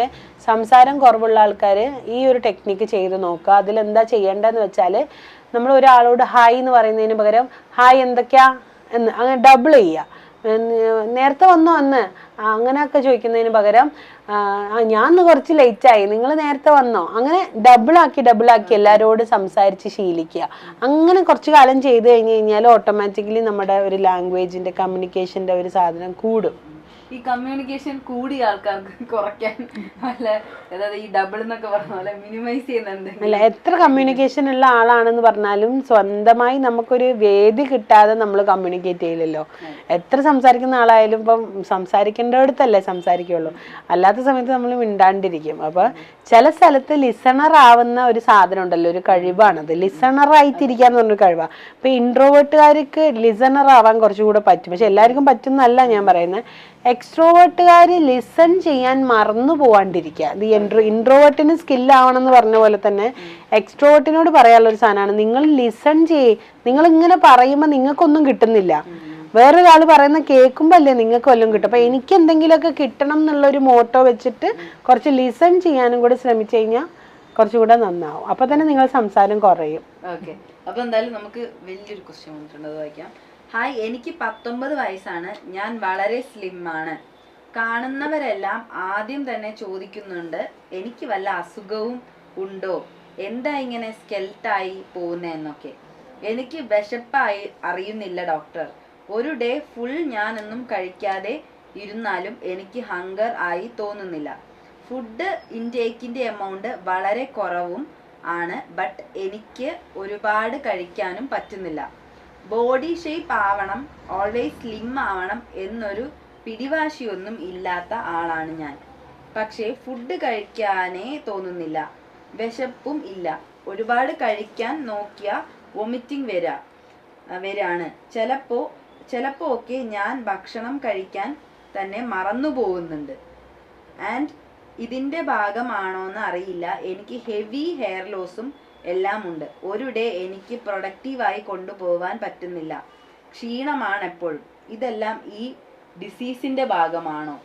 സംസാരം കുറവുള്ള ആൾക്കാർ ഈ ഒരു ടെക്നിക്ക് ചെയ്ത് നോക്കുക. അതിലെന്താ ചെയ്യേണ്ടതെന്ന് വെച്ചാൽ നമ്മൾ ഒരാളോട് ഹായ് എന്ന് പറയുന്നതിന് പകരം ഹായ് എന്തൊക്കെയാ എന്ന് അങ്ങനെ ഡബിൾ ചെയ്യുക. നേരത്തെ വന്നോ അന്ന് അങ്ങനെയൊക്കെ ചോദിക്കുന്നതിന് പകരം ഞാൻ കുറച്ച് ലേറ്റായി, നിങ്ങൾ നേരത്തെ വന്നോ, അങ്ങനെ ഡബിളാക്കി എല്ലാവരോടും സംസാരിച്ച് ശീലിക്കുക. അങ്ങനെ കുറച്ച് കാലം ചെയ്ത് കഴിഞ്ഞ് കഴിഞ്ഞാൽ ഓട്ടോമാറ്റിക്കലി നമ്മുടെ ഒരു ലാംഗ്വേജിന്റെ കമ്മ്യൂണിക്കേഷന്റെ ഒരു സാധനം കൂടും. ഈ കമ്മ്യൂണിക്കേഷൻ കൂടിയ ആൾക്കാർക്ക് കുറയ്ക്കാൻ അല്ല, അതായത് ഈ ഡബിൾ എന്നൊക്കെ പറഞ്ഞ പോലെ മിനിമൈസ് ചെയ്യുന്നുണ്ട്. അല്ല, എത്ര കമ്മ്യൂണിക്കേഷൻ ഉള്ള ആളാണെന്ന് പറഞ്ഞാലും സ്വന്തമായി നമുക്കൊരു വേദി കിട്ടാതെ നമ്മൾ കമ്മ്യൂണിക്കേറ്റ് ചെയ്യില്ലല്ലോ. എത്ര സംസാരിക്കുന്ന ആളായാലും ഇപ്പം സംസാരിക്കേണ്ടടുത്തല്ലേ സംസാരിക്കുള്ളൂ, അല്ലാത്ത സമയത്ത് നമ്മൾ മിണ്ടാണ്ടിരിക്കും. അപ്പൊ ചില സ്ഥലത്ത് ലിസണർ ആവുന്ന ഒരു സാധനം ഉണ്ടല്ലോ, ഒരു കഴിവാണത്. ലിസണർ ആയിട്ടിരിക്കാന്ന് പറഞ്ഞൊരു കഴിവാണ്. ഇപ്പൊ ഇൻട്രോവേർട്ടുകാർക്ക് ലിസണർ ആവാൻ കുറച്ചുകൂടെ പറ്റും, പക്ഷെ എല്ലാവർക്കും പറ്റുന്നല്ല ഞാൻ പറയുന്നത്. എക്സ്ട്രോവേർട്ടുകാർ ലിസൺ ചെയ്യാൻ മറന്നു പോവാണ്ടിരിക്കുക. ഇൻട്രോവേർട്ടിന് സ്കില്ലാവണം എന്ന് പറഞ്ഞ പോലെ തന്നെ എക്സ്ട്രോവേർട്ടിനോട് പറയാനുള്ള ഒരു സാധനമാണ്, നിങ്ങൾ ലിസൺ നിങ്ങൾ ഇങ്ങനെ പറയുമ്പോൾ നിങ്ങൾക്കൊന്നും കിട്ടുന്നില്ല, വേറൊരാൾ പറയുന്ന കേൾക്കുമ്പോൾ അല്ലേ നിങ്ങൾക്ക് വല്ലതും കിട്ടും. അപ്പൊ എനിക്ക് എന്തെങ്കിലുമൊക്കെ കിട്ടണം എന്നുള്ളൊരു മോട്ടോ വെച്ചിട്ട് കുറച്ച് ലിസൺ ചെയ്യാനും കൂടെ ശ്രമിച്ചു കഴിഞ്ഞാൽ കുറച്ചുകൂടെ നന്നാവും. അപ്പൊ തന്നെ നിങ്ങൾ സംസാരം കുറയും. ഓക്കെ, അപ്പൊ എന്തായാലും നമുക്ക് വലിയൊരു ക്വസ്റ്റ്യൻ വന്നിട്ടുണ്ട്, അത് വായിക്കാം. ഹായ്, എനിക്ക് 19 വയസ്സാണ്. ഞാൻ വളരെ സ്ലിം ആണ്. കാണുന്നവരെല്ലാം ആദ്യം തന്നെ ചോദിക്കുന്നുണ്ട് എനിക്ക് വല്ല അസുഖവും ഉണ്ടോ, എന്താ ഇങ്ങനെ സ്കെൽറ്റായി പോകുന്നതെന്നൊക്കെ. എനിക്ക് വിശപ്പായി അറിയുന്നില്ല ഡോക്ടർ. ഒരു ഡേ ഫുൾ ഞാനൊന്നും കഴിക്കാതെ ഇരുന്നാലും എനിക്ക് ഹങ്കർ ആയി തോന്നുന്നില്ല. ഫുഡ് ഇൻടേക്കിൻ്റെ എമൗണ്ട് വളരെ കുറവും ആണ്, ബട്ട് എനിക്ക് ഒരുപാട് കഴിക്കാനും പറ്റുന്നില്ല. ബോഡി ഷേപ്പ് ആവണം, ഓൾവേസ് സ്ലിം ആവണം എന്നൊരു പിടിവാശിയൊന്നും ഇല്ലാത്ത ആളാണ് ഞാൻ. പക്ഷേ ഫുഡ് കഴിക്കാനേ തോന്നുന്നില്ല, വിശപ്പും ഇല്ല. ഒരുപാട് കഴിക്കാൻ നോക്കിയാൽ വൊമിറ്റിംഗ് വരാണ്. ചിലപ്പോ ഒക്കെ ഞാൻ ഭക്ഷണം കഴിക്കാൻ തന്നെ മറന്നു പോകുന്നുണ്ട്. ആൻഡ് ഇതിൻ്റെ ഭാഗമാണോന്ന് അറിയില്ല. എനിക്ക് ഹെവി ഹെയർ ലോസും എല്ലാം ഉണ്ട്. ഒരു ഡേ എനിക്ക് പ്രൊഡക്റ്റീവായി കൊണ്ടുപോകാൻ പറ്റുന്നില്ല. ക്ഷീണമാണ് എപ്പോഴും. ഇതെല്ലാം ഈ ഡിസീസിന്റെ ഭാഗമാണോ?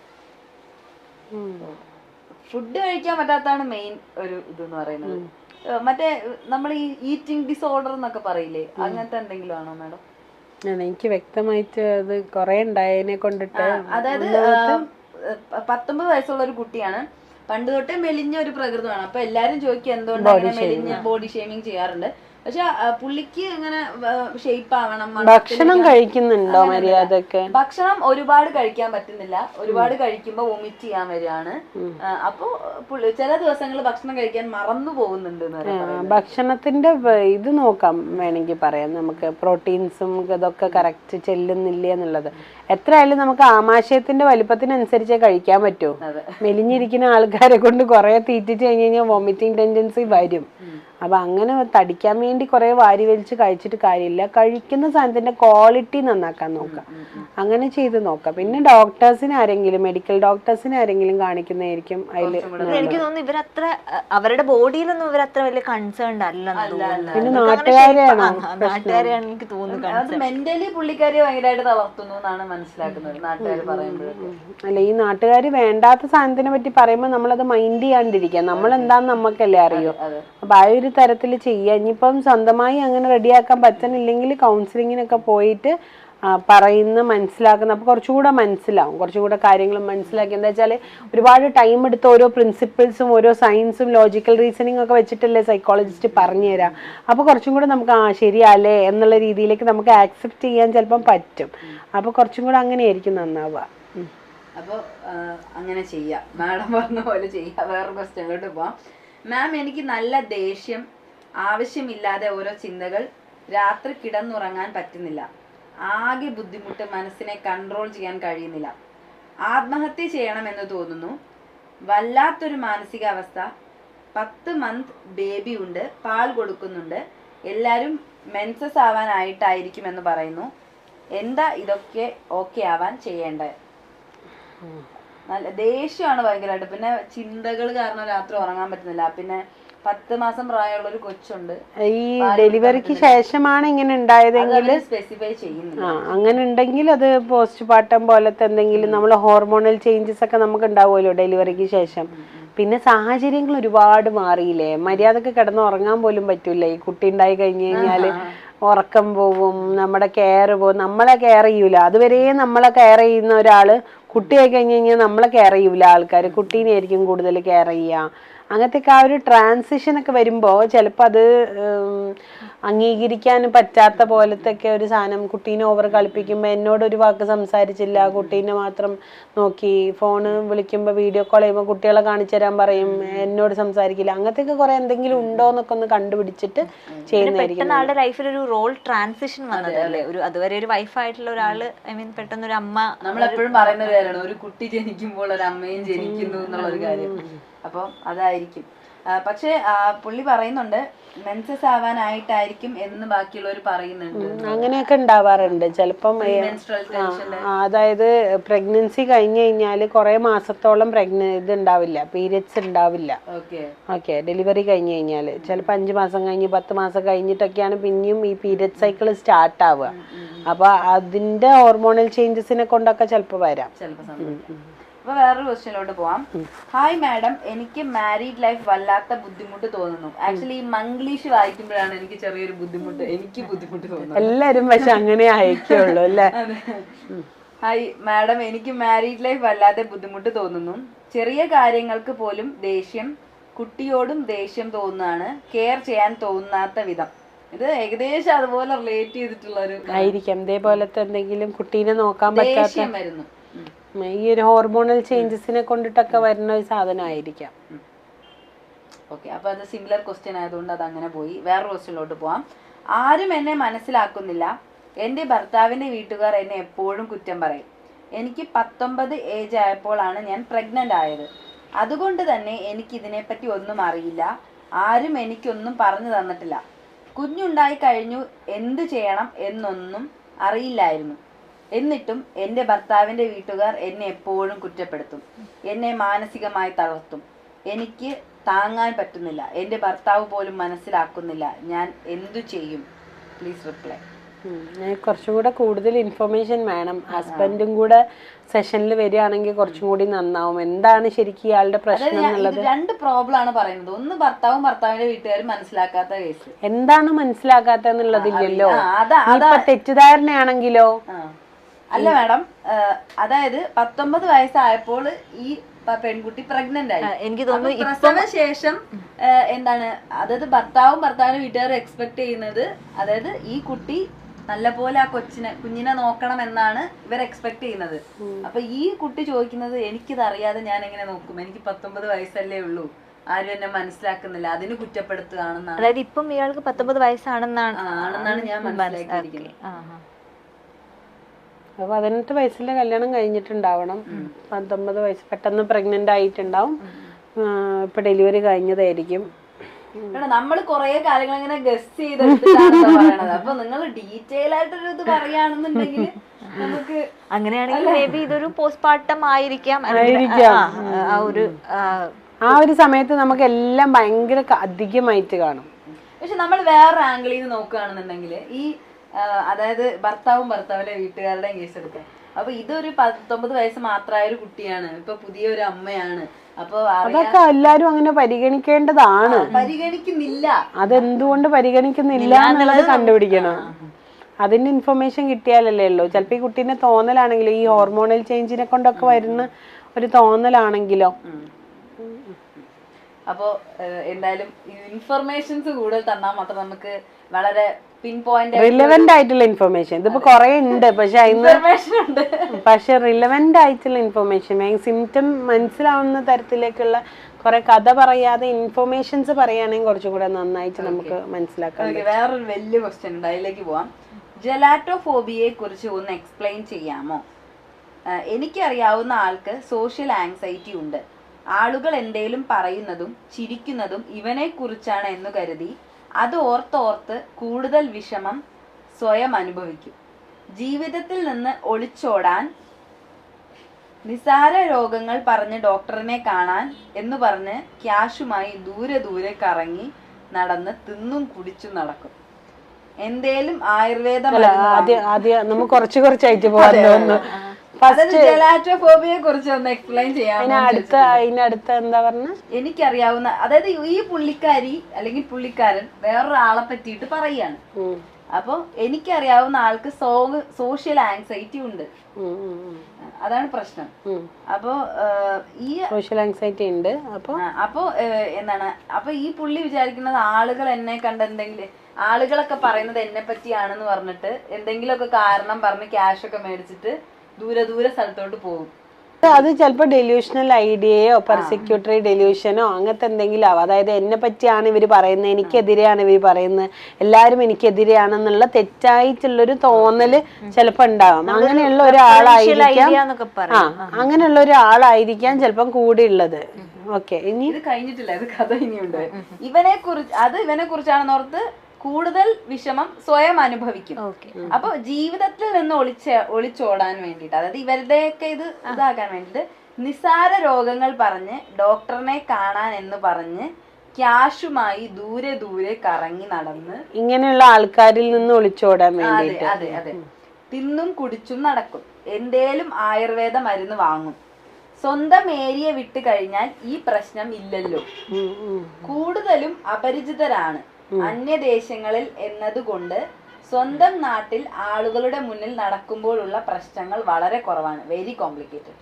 ഫുഡ് കഴിക്കാൻ പറ്റാത്തതാണ് മെയിൻ ഒരു ഇതെന്ന് പറയുന്നത്. മറ്റേ നമ്മൾ ഈ ഈറ്റിംഗ് ഡിസോർഡർ എന്നൊക്കെ പറയില്ലേ, അങ്ങനത്തെ എന്തെങ്കിലും ആണോ മാഡം? എനിക്ക് വ്യക്തമായിട്ട് അത് കുറെ ഉണ്ടായതിനെ കൊണ്ടിട്ട്, അതായത് 19 വയസ്സുള്ള ഒരു കുട്ടിയാണ്. പണ്ട് തൊട്ടേ മെലിഞ്ഞ ഒരു പ്രകൃതമാണ്. അപ്പൊ എല്ലാരും ചോദിക്കും എന്തുകൊണ്ടാണ് മെലിഞ്ഞ ബോഡി ഷേമിങ് ചെയ്യാറുണ്ട്. പക്ഷെ പുള്ളിക്ക് ഇങ്ങനെ ഷേപ്പ് ആവണം, ഭക്ഷണം കഴിക്കുന്നുണ്ടോ മര്യാദക്ക്? ഭക്ഷണം ഒരുപാട് കഴിക്കാൻ പറ്റുന്നില്ല. ഒരുപാട് കഴിക്കുമ്പോ വൊമിറ്റ് ചെയ്യാൻ വരികയാണ്. അപ്പൊ ചില ദിവസങ്ങളിൽ ഭക്ഷണം കഴിക്കാൻ മറന്നു പോകുന്നുണ്ട്. ഭക്ഷണത്തിന്റെ ഇത് നോക്കാം വേണമെങ്കിൽ പറയാം നമുക്ക്. പ്രോട്ടീൻസും ഇതൊക്കെ കറക്റ്റ് ചെല്ലുന്നില്ല എന്നുള്ളത്. എത്രയായാലും നമുക്ക് ആമാശയത്തിന്റെ വലിപ്പത്തിനനുസരിച്ചേ കഴിക്കാൻ പറ്റൂ. മെലിഞ്ഞിരിക്കുന്ന ആൾക്കാരെ കൊണ്ട് കുറെ തീറ്റിച്ച് കഴിഞ്ഞ് കഴിഞ്ഞാൽ വോമിറ്റിംഗ് ടെൻഡൻസി വരും. അപ്പൊ അങ്ങനെ തടിക്കാൻ വേണ്ടി കുറെ വാരി വലിച്ച് കഴിച്ചിട്ട് കാര്യമില്ല. കഴിക്കുന്ന സാധനത്തിന്റെ ക്വാളിറ്റി നന്നാക്കാൻ നോക്കാം. അങ്ങനെ ചെയ്ത് നോക്കാം. പിന്നെ ഡോക്ടേഴ്സിന് ആരെങ്കിലും, മെഡിക്കൽ ഡോക്ടേഴ്സിന് ആരെങ്കിലും കാണിക്കുന്നതായിരിക്കും അതില്. എനിക്ക് തോന്നുന്നു ഇവരത്ര അവരുടെ ബോഡിയിലൊന്നും ഇവരത്ര വലിയ കൺസേൺഡ് അല്ലെന്ന്. പിന്നെ നാട്ടുകാരെയാണ് എനിക്ക് തോന്നുന്നത്. മെന്റലി പുള്ളിക്കാരി ഭയങ്കരമായിട്ട് തളർത്തുന്നു എന്നാണ് മനസ്സിലാക്കുന്നത് നാട്ടുകാർ പറയുമ്പോഴൊക്കെ. അല്ല, ഈ നാട്ടുകാർ വേണ്ടാത്ത സാധനത്തിനെ പറ്റി പറയുമ്പോൾ നമ്മളത് മൈൻഡ് ചെയ്യാണ്ടിരിക്കുക. നമ്മളെന്താന്ന് നമുക്കല്ലേ അറിയൂ. അപ്പൊ ആ ഒരു തരത്തിൽ ചെയ്യുക. ഇനിയിപ്പം സ്വന്തമായി അങ്ങനെ റെഡിയാക്കാൻ പറ്റുന്നില്ലെങ്കിൽ കൗൺസിലിങ്ങിനൊക്കെ പോയിട്ട് പറയുന്ന മനസ്സിലാക്കുന്ന, അപ്പോൾ കുറച്ചുകൂടെ മനസ്സിലാവും. കുറച്ചുകൂടെ കാര്യങ്ങൾ മനസ്സിലാക്കി. എന്താ വെച്ചാൽ ഒരുപാട് ടൈം എടുത്ത് ഓരോ പ്രിൻസിപ്പിൾസും ഓരോ സയൻസും ലോജിക്കൽ റീസണിങ് ഒക്കെ വെച്ചിട്ടല്ലേ സൈക്കോളജിസ്റ്റ് പറഞ്ഞു തരാം. അപ്പോൾ കുറച്ചും കൂടെ നമുക്ക് ശരിയല്ലേ എന്നുള്ള രീതിയിലേക്ക് നമുക്ക് ആക്സെപ്റ്റ് ചെയ്യാൻ ചിലപ്പം പറ്റും. അപ്പോൾ കുറച്ചും കൂടെ അങ്ങനെയായിരിക്കും നന്നാവുക. അപ്പോൾ അങ്ങനെ ചെയ്യാം, മാഡം പറഞ്ഞ പോലെ ചെയ്യാം. വേറൊരു ക്വസ്റ്റ്യനിലോട്ട് പോവാം. മാം, എനിക്ക് നല്ല ദേഷ്യം, ആവശ്യമില്ലാതെ ഓരോ ചിന്തകൾ, രാത്രി കിടന്നുറങ്ങാൻ പറ്റുന്നില്ല, ആകെ ബുദ്ധിമുട്ട്, മനസ്സിനെ കൺട്രോൾ ചെയ്യാൻ കഴിയുന്നില്ല, ആത്മഹത്യ ചെയ്യണമെന്ന് തോന്നുന്നു, വല്ലാത്തൊരു മാനസികാവസ്ഥ, 10 മന്ത് ബേബി ഉണ്ട്, പാൽ കൊടുക്കുന്നുണ്ട്, എല്ലാവരും മെൻസസ് ആവാനായിട്ടായിരിക്കുമെന്ന് പറയുന്നു. എന്താ ഇതൊക്കെ ഓക്കെ ആവാൻ ചെയ്യേണ്ടത്? നല്ല ദേഷ്യമാണ് ഭയങ്കരമായിട്ട്. പിന്നെ ചിന്തകൾ കാരണം രാത്രി ഉറങ്ങാൻ പറ്റുന്നില്ല. പിന്നെ 10 മാസം പ്രായമുള്ള ഒരു കൊച്ചുണ്ട്. ഈ ഡെലിവറിക്ക് ശേഷമാണ് ഇങ്ങനെ ഉണ്ടായതെങ്കിൽ സ്പെസിഫൈ ചെയ്യുന്നില്ല. അങ്ങനെ ഉണ്ടെങ്കിൽ അത് പോസ്റ്റ് പാർട്ടം പോലത്തെ എന്തെങ്കിലും, നമ്മൾ ഹോർമോണൽ ചേഞ്ചസ് ഒക്കെ നമുക്ക് ഉണ്ടാവുമല്ലോ ഡെലിവറിക്ക് ശേഷം. പിന്നെ സാഹചര്യങ്ങൾ ഒരുപാട് മാറിയില്ലേ. മര്യാദക്ക് കിടന്ന് ഉറങ്ങാൻ പോലും പറ്റൂല. ഈ കുട്ടി ഉണ്ടായി കഴിഞ്ഞു കഴിഞ്ഞാല് ഉറക്കം പോവും, നമ്മുടെ കെയർ പോവും. നമ്മളെ കെയർ ചെയ്യൂല. അതുവരെ നമ്മളെ കെയർ ചെയ്യുന്ന ഒരാള് കുട്ടിയായി കഴിഞ്ഞ് കഴിഞ്ഞാൽ നമ്മളെ കെയർ ചെയ്യൂല. ആൾക്കാർ കുട്ടീനെ ആയിരിക്കും കൂടുതൽ കെയർ ചെയ്യുക. അങ്ങനത്തെ ആ ഒരു ട്രാൻസിഷൻ ഒക്കെ വരുമ്പോൾ ചിലപ്പോൾ അത് അംഗീകരിക്കാൻ പറ്റാത്ത പോലത്തെ ഒക്കെ ഒരു സാധനം. കുട്ടീനെ ഓവർ കളിപ്പിക്കുമ്പോൾ എന്നോട് ഒരു വാക്ക് സംസാരിച്ചില്ല, കുട്ടീനെ മാത്രം നോക്കി, ഫോണ് വിളിക്കുമ്പോൾ വീഡിയോ കോൾ ചെയ്യുമ്പോൾ കുട്ടികളെ കാണിച്ചു തരാൻ പറയും, എന്നോട് സംസാരിക്കില്ല. അങ്ങനത്തെ ഒക്കെ കുറെ എന്തെങ്കിലും ഉണ്ടോ എന്നൊക്കെ ഒന്ന് കണ്ടുപിടിച്ചിട്ട് ചെയ്യുന്നതായിരിക്കും. ആളുടെ ലൈഫിൽ ഒരു റോൾ ട്രാൻസിഷൻ വന്നതല്ലേ. ഒരു അതുവരെ ഒരു വൈഫായിട്ടുള്ള ഒരാള്, ഐ മീൻ പെട്ടെന്ന് ഒരു അമ്മ. നമ്മളെപ്പോഴും പറയുന്ന ഒരു കാര്യമാണ്, ഒരു കുട്ടി ജനിക്കുമ്പോൾ ഒരു അമ്മയും ജനിക്കുന്നു എന്നുള്ളൊരു കാര്യം. അപ്പം അതായിരിക്കും. പക്ഷെ പുള്ളി പറയുന്നുണ്ട് മെൻസസ് ആവാനായിട്ടായിരിക്കും എന്ന് ബാക്കിയുള്ളവർ പറയുന്നുണ്ട്. അങ്ങനെയൊക്കെ ഉണ്ടാവാറുണ്ട് ചിലപ്പം. അതായത് പ്രഗ്നൻസി കഴിഞ്ഞു കഴിഞ്ഞാല് കുറെ മാസത്തോളം ഇത് ഉണ്ടാവില്ല, പീരിയഡ്സ് ഉണ്ടാവില്ല. ഓക്കെ, ഡെലിവറി കഴിഞ്ഞു കഴിഞ്ഞാല് ചിലപ്പോൾ 5 മാസം കഴിഞ്ഞ് 10 മാസം കഴിഞ്ഞിട്ടൊക്കെയാണ് പിന്നെയും ഈ പീരിയഡ് സൈക്കിൾ സ്റ്റാർട്ട് ആവുക. അപ്പൊ അതിന്റെ ഹോർമോണൽ ചേഞ്ചസിനെ കൊണ്ടൊക്കെ ചിലപ്പോൾ വരാം. അപ്പൊ വേറൊരു ക്വസ്റ്റ്യനിലോട്ട് പോവാം. ഹായ് മാഡം, എനിക്ക് മാരീഡ് ലൈഫ് വല്ലാത്ത ബുദ്ധിമുട്ട് തോന്നുന്നു. ആക്ച്വലി ഈ മംഗ്ലീഷ് വായിക്കുമ്പോഴാണ് എനിക്ക് ചെറിയൊരു ബുദ്ധിമുട്ട് തോന്നുന്നത്. എല്ലാരും പക്ഷെ അങ്ങനെ അയക്കുള്ളൂ അല്ലേ? ഹായ് മാഡം, എനിക്ക് മാരീഡ് ലൈഫ് വല്ലാതെ ബുദ്ധിമുട്ട് തോന്നുന്നു. ചെറിയ കാര്യങ്ങൾക്ക് പോലും ദേഷ്യം, കുട്ടിയോടും ദേഷ്യം തോന്നുന്നതാണ്, കെയർ ചെയ്യാൻ തോന്നാത്ത വിധം. ഇത് ഏകദേശം അതുപോലെ റിലേറ്റ് ചെയ്തിട്ടുള്ള ഒരു ആയിരിക്കാം. ഇതേപോലത്തെ എന്തെങ്കിലും കുട്ടീനെ നോക്കാൻ പറ്റാത്ത ദേഷ്യം വരുന്നു. ഈ ഒരു ഹോർമോണൽ ചേഞ്ചസിനെ കൊണ്ടിട്ടൊക്കെ വരുന്ന ഒരു സാധനമായിരിക്കാം. ഓക്കെ, അപ്പൊ അത് സിമിലർ ക്വസ്റ്റ്യൻ ആയതുകൊണ്ട് അത് അങ്ങനെ പോയി. വേറൊരു ക്വസ്റ്റ്യനിലോട്ട് പോവാം. ആരും എന്നെ മനസ്സിലാക്കുന്നില്ല. എൻ്റെ ഭർത്താവിൻ്റെ വീട്ടുകാർ എന്നെ എപ്പോഴും കുറ്റം പറയും. എനിക്ക് 19 ഏജ് ആയപ്പോഴാണ് ഞാൻ പ്രഗ്നൻ്റ് ആയത്. അതുകൊണ്ട് തന്നെ എനിക്കിതിനെപ്പറ്റി ഒന്നും അറിയില്ല. ആരും എനിക്കൊന്നും പറഞ്ഞു തന്നിട്ടില്ല. കുഞ്ഞുണ്ടായി കഴിഞ്ഞു എന്ത് ചെയ്യണം എന്നൊന്നും അറിയില്ലായിരുന്നു. എന്നിട്ടും എൻ്റെ ഭർത്താവിൻ്റെ വീട്ടുകാർ എന്നെ എപ്പോഴും കുറ്റപ്പെടുത്തും, എന്നെ മാനസികമായി തളർത്തും. എനിക്ക് താങ്ങാൻ പറ്റുന്നില്ല. എൻ്റെ ഭർത്താവ് പോലും മനസ്സിലാക്കുന്നില്ല. ഞാൻ എന്തു ചെയ്യും? Please reply. കുറച്ചും കൂടെ കൂടുതൽ ഇൻഫർമേഷൻ വേണം. ഹസ്ബൻഡും കൂടെ സെഷനിൽ വരികയാണെങ്കിൽ കുറച്ചും കൂടി നന്നാവും. എന്താണ് ശരിക്കും ഇയാളുടെ പ്രശ്നം എന്നുള്ളത്. 2 പ്രോബ്ലം ആണ് പറയുന്നത്. ഒന്ന് ഭർത്താവിന്റെ വീട്ടുകാരും മനസ്സിലാക്കാത്ത കേസ്. എന്താണ് മനസ്സിലാക്കാത്ത എന്നുള്ളതില്ലല്ലോ. തെറ്റിദ്ധാരണയാണെങ്കിലോ? അല്ല മാഡം, അതായത് 19 വയസ്സായപ്പോൾ ഈ പെൺകുട്ടി പ്രഗ്നന്റ് ആയി. എനിക്ക് തോന്നുന്നു പ്രസവ ശേഷം എന്താണ്, അതായത് ഭർത്താവിന്റെ വീട്ടുകാർ എക്സ്പെക്ട് ചെയ്യുന്നത്, അതായത് ഈ കുട്ടി നല്ലപോലെ ആ കുഞ്ഞിനെ നോക്കണം എന്നാണ് ഇവർ എക്സ്പെക്ട് ചെയ്യുന്നത്. അപ്പൊ ഈ കുട്ടി ചോദിക്കുന്നത്, എനിക്കിത് അറിയാതെ ഞാൻ എങ്ങനെ നോക്കും, എനിക്ക് 19 വയസ്സല്ലേ ഉള്ളൂ, ആരും എന്നെ മനസ്സിലാക്കുന്നില്ല, അതിന് കുറ്റപ്പെടുത്തുകയാണെന്നാണ്. അതായത് ഇപ്പം ഇയാൾക്ക് 19 വയസ്സാണെന്നാണ് ഞാൻ മനസ്സിലാക്കിയിരിക്കുന്നത്. അപ്പൊ 18 വയസ്സിലെ കല്യാണം കഴിഞ്ഞിട്ടുണ്ടാവണം. 19 വയസ്സ് പെട്ടെന്ന് പ്രഗ്നന്റ് ആയിട്ടുണ്ടാവും. ഇപ്പൊ ഡെലിവറി കഴിഞ്ഞതായിരിക്കും. നമ്മള് കൊറേ കാര്യങ്ങൾ ഇങ്ങനെ ഗസ് ചെയ്തെടുത്തിട്ടാണ് പറയണത്. അപ്പൊ നിങ്ങൾ ഡീറ്റെയിൽ ആയിട്ടൊരു ഇത് പറയുകയാണെന്നുണ്ടെങ്കിൽ നമുക്ക് അങ്ങനെയാണെങ്കിൽ മേ ബി ഇതൊരു പോസ്റ്റ്മോർട്ടം ആയിരിക്കാം. ആ ഒരു സമയത്ത് നമുക്ക് എല്ലാം ഭയങ്കര അധികമായിട്ട് കാണും. പക്ഷെ നമ്മൾ വേറെ ആംഗിളിൽ നിന്ന് നോക്കുകയാണെന്നുണ്ടെങ്കിൽ ഈ അതായത് ഭർത്താവിന്റെ വീട്ടുകാരുടെയും കേസ് എടുക്കാം. അപ്പൊ ഇതൊരു 19 വയസ്സ് മാത്രമായ ഒരു കുട്ടിയാണ്, ഇപ്പൊ പുതിയൊരു അമ്മയാണ്. അപ്പൊ അതൊക്കെ എല്ലാരും അങ്ങനെ പരിഗണിക്കേണ്ടതാണ്. പരിഗണിക്കുന്നില്ല. അതെന്തുകൊണ്ട് പരിഗണിക്കുന്നില്ല എന്നുള്ളത് കണ്ടുപിടിക്കണം. അതിന്റെ ഇൻഫർമേഷൻ കിട്ടിയാലല്ലേ ഉള്ളൂ. ചിലപ്പോ ഈ കുട്ടീനെ തോന്നലാണെങ്കിലോ, ഈ ഹോർമോണൽ ചേഞ്ചിനെ കൊണ്ടൊക്കെ വരുന്ന ഒരു തോന്നലാണെങ്കിലോ. അപ്പോ എന്തായാലും ഇൻഫർമേഷൻസ് കൂടുതൽ തന്നാൽ മാത്രം നമുക്ക് വളരെ റിലവന്റ് ആയിട്ടുള്ള ഇൻഫർമേഷൻ. ഇതിപ്പോ കൊറേ ഉണ്ട്, പക്ഷെ റിലവന്റ് ആയിട്ടുള്ള ഇൻഫർമേഷൻ, സിംറ്റം മനസ്സിലാവുന്ന തരത്തിലേക്കുള്ള കുറെ കഥ പറയാതെ ഇൻഫർമേഷൻസ് പറയുകയാണെങ്കിൽ കുറച്ചും കൂടെ നന്നായിട്ട് നമുക്ക് മനസ്സിലാക്കാം. വേറൊരു വലിയ ക്വസ്റ്റ്യൻ ഉണ്ട്, അതിലേക്ക് പോവാം. ജെലാറ്റോഫോബിയയെ കുറിച്ച് ഒന്ന് എക്സ്പ്ലെയിൻ ചെയ്യാമോ? എനിക്കറിയാവുന്ന ആൾക്ക് സോഷ്യൽ ആങ്സൈറ്റി ഉണ്ട്. ആളുകൾ എന്തേലും പറയുന്നതും ചിരിക്കുന്നതും ഇവനെ കുറിച്ചാണ് എന്ന് കരുതി അത് ഓർത്തോർത്ത് കൂടുതൽ വിഷമം സ്വയം അനുഭവിക്കും. ജീവിതത്തിൽ നിന്ന് ഒളിച്ചോടാൻ നിസാര രോഗങ്ങൾ പറഞ്ഞ് ഡോക്ടറിനെ കാണാൻ എന്ന് പറഞ്ഞ് ക്യാഷുമായി ദൂരെ കറങ്ങി നടന്ന് തിന്നും കുടിച്ചും നടക്കും. എന്തേലും ആയുർവേദം നമുക്ക് കുറച്ചായിട്ട് പോകാൻ തോന്നുന്നു. ജെലാറ്റോഫോബിയെ കുറിച്ച് ഒന്ന് എക്സ്പ്ലെയിൻ ചെയ്യാം. അതിനടുത്ത് എന്താ പറഞ്ഞ, എനിക്കറിയാവുന്ന, അതായത് ഈ പുള്ളിക്കാരി അല്ലെങ്കിൽ പുള്ളിക്കാരൻ വേറൊരാളെ പറ്റിയിട്ട് പറയാണ്. അപ്പൊ എനിക്കറിയാവുന്ന ആൾക്ക് സോഷ്യൽ ആങ്സൈറ്റി ഉണ്ട്, അതാണ് പ്രശ്നം. അപ്പൊ ഈ സോഷ്യൽ ആങ്സൈറ്റി ഉണ്ട്. അപ്പൊ എന്താണ്, അപ്പൊ ഈ പുള്ളി വിചാരിക്കുന്നത് ആളുകൾ എന്നെ കണ്ടെന്തെങ്കിലും, ആളുകളൊക്കെ പറയുന്നത് എന്നെ പറ്റിയാണെന്ന് പറഞ്ഞിട്ട് എന്തെങ്കിലുമൊക്കെ കാരണം പറഞ്ഞ് ക്യാഷ് ഒക്കെ മേടിച്ചിട്ട് ദൂരെ സ്ഥലത്തോട്ട് പോകും. അത് ചിലപ്പോൾ ഡെല്യൂഷണൽ ഐഡിയയോ പെർസിക്യൂട്ടറി ഡെല്യൂഷനോ അങ്ങനത്തെ എന്തെങ്കിലും ആവാം. അതായത് എന്നെ പറ്റിയാണ് ഇവർ പറയുന്നത്, എനിക്കെതിരെയാണ് ഇവർ പറയുന്നത്, എല്ലാവരും എനിക്കെതിരെയാണെന്നുള്ള തെറ്റായിട്ടുള്ളൊരു തോന്നല് ചിലപ്പോൾ ഉണ്ടാവാം. അങ്ങനെയുള്ള അങ്ങനെയുള്ള ഒരാളായിരിക്കാം ചിലപ്പം കൂടെ ഉള്ളത്. ഓക്കെ, ഇനി ഇത് കഴിഞ്ഞിട്ടില്ല, ഇത് കഥ ഇനിയുണ്ട്. ഇവനെ കുറിച്ചാണെന്ന് ഓർത്ത് കൂടുതൽ വിഷമം സ്വയം അനുഭവിക്കും. അപ്പൊ ജീവിതത്തിൽ നിന്ന് ഒളിച്ചോടാൻ വേണ്ടിട്ട്, അതായത് ഇവരുടെയൊക്കെ ഇതാക്കാൻ വേണ്ടിട്ട് നിസാര രോഗങ്ങൾ പറഞ്ഞ് ഡോക്ടറിനെ കാണാൻ എന്ന് പറഞ്ഞ് ക്യാഷുമായി ദൂരെ കറങ്ങി നടന്ന് ഇങ്ങനെയുള്ള ആൾക്കാരിൽ നിന്ന് ഒളിച്ചോടാൻ വേണ്ടി അതെ തിന്നും കുടിച്ചും നടക്കും. എന്തേലും ആയുർവേദ മരുന്ന് വാങ്ങും. സ്വന്തം ഏരിയ വിട്ട് കഴിഞ്ഞാൽ ഈ പ്രശ്നം ഇല്ലല്ലോ. കൂടുതലും അപരിചിതരാണ് അന്യദേശങ്ങളിൽ എന്നതുകൊണ്ട് സ്വന്തം നാട്ടിൽ ആളുകളുടെ മുന്നിൽ നടക്കുമ്പോഴുള്ള പ്രശ്നങ്ങൾ വളരെ കുറവാണ്. Very complicated.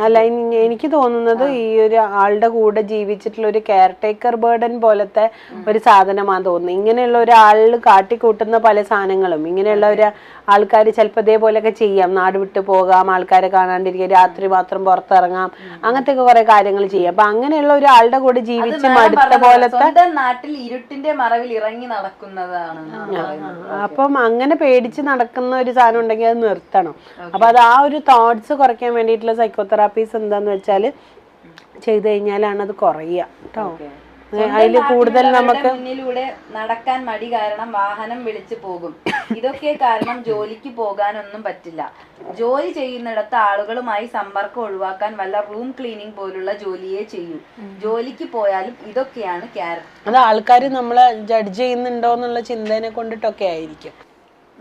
അല്ല, എനിക്ക് തോന്നുന്നത് ഈ ഒരു ആളുടെ കൂടെ ജീവിച്ചിട്ടുള്ള ഒരു കെയർ ടേക്കർ ബേർഡൻ പോലത്തെ ഒരു സാധനമാണെന്ന് തോന്നുന്നു. ഇങ്ങനെയുള്ള ഒരാളിൽ കാട്ടിക്കൂട്ടുന്ന പല സാധനങ്ങളും ഇങ്ങനെയുള്ള ഒരു ആൾക്കാർ ചിലപ്പോൾ ഇതേപോലെയൊക്കെ ചെയ്യാം. നാട് വിട്ട് പോകാം, ആൾക്കാരെ കാണാണ്ടിരിക്കുക, രാത്രി മാത്രം പുറത്തിറങ്ങാം, അങ്ങനത്തെ ഒക്കെ കുറെ കാര്യങ്ങൾ ചെയ്യാം. അപ്പൊ അങ്ങനെയുള്ള ഒരാളുടെ കൂടെ ജീവിച്ച് മടുത്ത പോലത്തെ നാട്ടിൽ ഇരുട്ടിന്റെ മറവിൽ ഇറങ്ങി നടക്കുന്നതാണ്. അപ്പം അങ്ങനെ പേടിച്ച് നടക്കുന്ന ഒരു സാധനം ഉണ്ടെങ്കിൽ അത് നിർത്തണം. അപ്പൊ അത് ആ ഒരു തോട്ട്സ് കുറയ്ക്കാൻ വേണ്ടിയിട്ടുള്ള സൈക്കോതെറാപ്പീസ് എന്താന്ന് വെച്ചാല് ചെയ്തു കഴിഞ്ഞാലാണ് അത് കുറയുക കേട്ടോ. അതിൽ കൂടുതൽ നമുക്ക് മുന്നിലൂടെ നടക്കാൻ മടി കാരണം വാഹനം വിളിച്ചു പോകും. ഇതൊക്കെ കാരണം ജോലിക്ക് പോകാനൊന്നും പറ്റില്ല. ജോലി ചെയ്യുന്നിടത്ത് ആളുകളുമായി സമ്പർക്കം ഒഴിവാക്കാൻ വല്ല റൂം ക്ലീനിങ് പോലുള്ള ജോലിയെ ചെയ്യൂ. ജോലിക്ക് പോയാലും ഇതൊക്കെയാണ് ക്യാരക്ടർ. അത് ആൾക്കാർ നമ്മളെ ജഡ്ജ് ചെയ്യുന്നുണ്ടോ എന്നുള്ള ചിന്തനെ കൊണ്ടിട്ടൊക്കെ ആയിരിക്കും.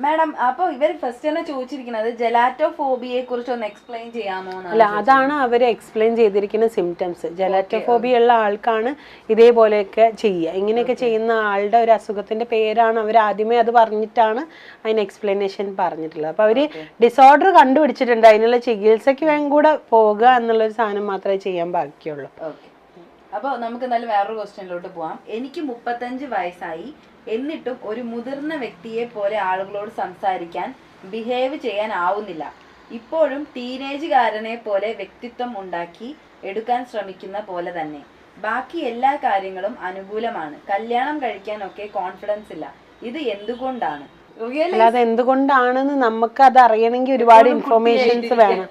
മാഡം, അപ്പൊ ഇവർ ഫസ്റ്റ് തന്നെ ചോദിച്ചിരിക്കുന്നത് ജെലാറ്റോഫോബിയെ കുറിച്ച് ഒന്ന് എക്സ്പ്ലെയിൻ ചെയ്യാമോ? അല്ല, അതാണ് അവര് എക്സ്പ്ലെയിൻ ചെയ്തിരിക്കുന്ന സിംറ്റംസ്. ജെലാറ്റോഫോബിയ ഉള്ള ആൾക്കാണ് ഇതേപോലെയൊക്കെ ചെയ്യുക. ഇങ്ങനെയൊക്കെ ചെയ്യുന്ന ആളുടെ ഒരു അസുഖത്തിന്റെ പേരാണ് അവർ ആദ്യമേ അത് പറഞ്ഞിട്ടാണ് അതിന് എക്സ്പ്ലനേഷൻ പറഞ്ഞിട്ടുള്ളത്. അപ്പൊ അവര് ഡിസോർഡർ കണ്ടുപിടിച്ചിട്ടുണ്ട്. അതിനുള്ള ചികിത്സയ്ക്ക് വേഗം കൂടെ പോകുക എന്നുള്ളൊരു സാധനം മാത്രമേ ചെയ്യാൻ ബാക്കിയുള്ളൂ. അപ്പോൾ നമുക്ക് എന്തായാലും വേറൊരു ക്വസ്റ്റ്യനിലോട്ട് പോവാം. എനിക്ക് 35 വയസ്സായി, എന്നിട്ടും ഒരു മുതിർന്ന വ്യക്തിയെ പോലെ ആളുകളോട് സംസാരിക്കാൻ, ബിഹേവ് ചെയ്യാൻ ആവുന്നില്ല. ഇപ്പോഴും ടീനേജുകാരനെ പോലെ വ്യക്തിത്വം ഉണ്ടാക്കി എടുക്കാൻ ശ്രമിക്കുന്ന പോലെ തന്നെ. ബാക്കി എല്ലാ കാര്യങ്ങളും അനുകൂലമാണ്. കല്യാണം കഴിക്കാനൊക്കെ കോൺഫിഡൻസ് ഇല്ല. ഇത് എന്തുകൊണ്ടാണ്? അല്ലാതെ എന്തുകൊണ്ടാണെന്ന് നമുക്ക് അത് അറിയണമെങ്കിൽ ഒരുപാട് ഇൻഫോർമേഷൻസ് വേണം.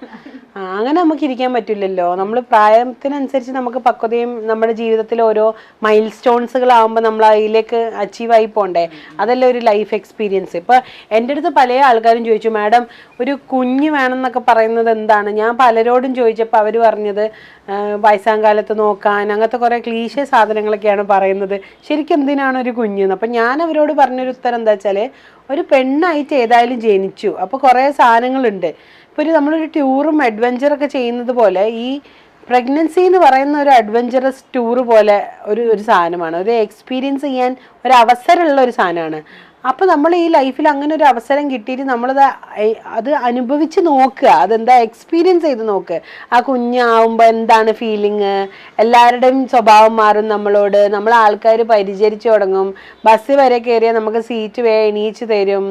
അങ്ങനെ നമുക്ക് ഇരിക്കാൻ പറ്റില്ലല്ലോ. നമ്മൾ പ്രായത്തിനനുസരിച്ച് നമുക്ക് പക്വതയും നമ്മുടെ ജീവിതത്തിൽ ഓരോ മൈൽ സ്റ്റോൺസുകളാകുമ്പോൾ നമ്മൾ അതിലേക്ക് അച്ചീവ് ആയി പോണ്ടേ. അതല്ലേ ഒരു ലൈഫ് എക്സ്പീരിയൻസ്. ഇപ്പൊ എൻ്റെ അടുത്ത് പല ആൾക്കാരും ചോദിച്ചു, മാഡം ഒരു കുഞ്ഞ് വേണം എന്നൊക്കെ പറയുന്നത് എന്താണ്? ഞാൻ പലരോടും ചോദിച്ചപ്പോൾ അവർ പറഞ്ഞത് വയസ്സാങ്കാലത്ത് നോക്കാൻ, അങ്ങനത്തെ കുറെ ക്ലീശേ സാധനങ്ങളൊക്കെയാണ് പറയുന്നത്. ശരിക്കും എന്തിനാണ് ഒരു കുഞ്ഞെന്ന്? അപ്പം ഞാൻ അവരോട് പറഞ്ഞൊരു ഉത്തരം എന്താ വെച്ചാൽ, ഒരു പെണ്ണായിട്ട് ഏതായാലും ജനിച്ചു, അപ്പോൾ കുറേ സാധനങ്ങളുണ്ട്. ഇപ്പോൾ നമ്മളൊരു ടൂറും അഡ്വഞ്ചറൊക്കെ ചെയ്യുന്നത് പോലെ ഈ പ്രഗ്നൻസി എന്ന് പറയുന്ന ഒരു അഡ്വഞ്ചറസ് ടൂറ് പോലെ ഒരു സാധനമാണ്. ഒരു എക്സ്പീരിയൻസ് ചെയ്യാൻ ഒരു അവസരമുള്ള ഒരു സാധനമാണ്. അപ്പോൾ നമ്മൾ ഈ ലൈഫിൽ അങ്ങനെ ഒരു അവസരം കിട്ടിയിട്ട് അത് അനുഭവിച്ച് നോക്കുക, അതെന്താ എക്സ്പീരിയൻസ് ചെയ്ത് നോക്കുക. ആ കുഞ്ഞാവുമ്പോൾ എന്താണ് ഫീലിങ്, എല്ലാവരുടെയും സ്വഭാവം മാറും നമ്മളോട്, നമ്മൾ ആൾക്കാർ പരിചരിച്ചു തുടങ്ങും. ബസ് വരെ കയറിയാൽ നമുക്ക് സീറ്റ് എണീച്ച് തരും.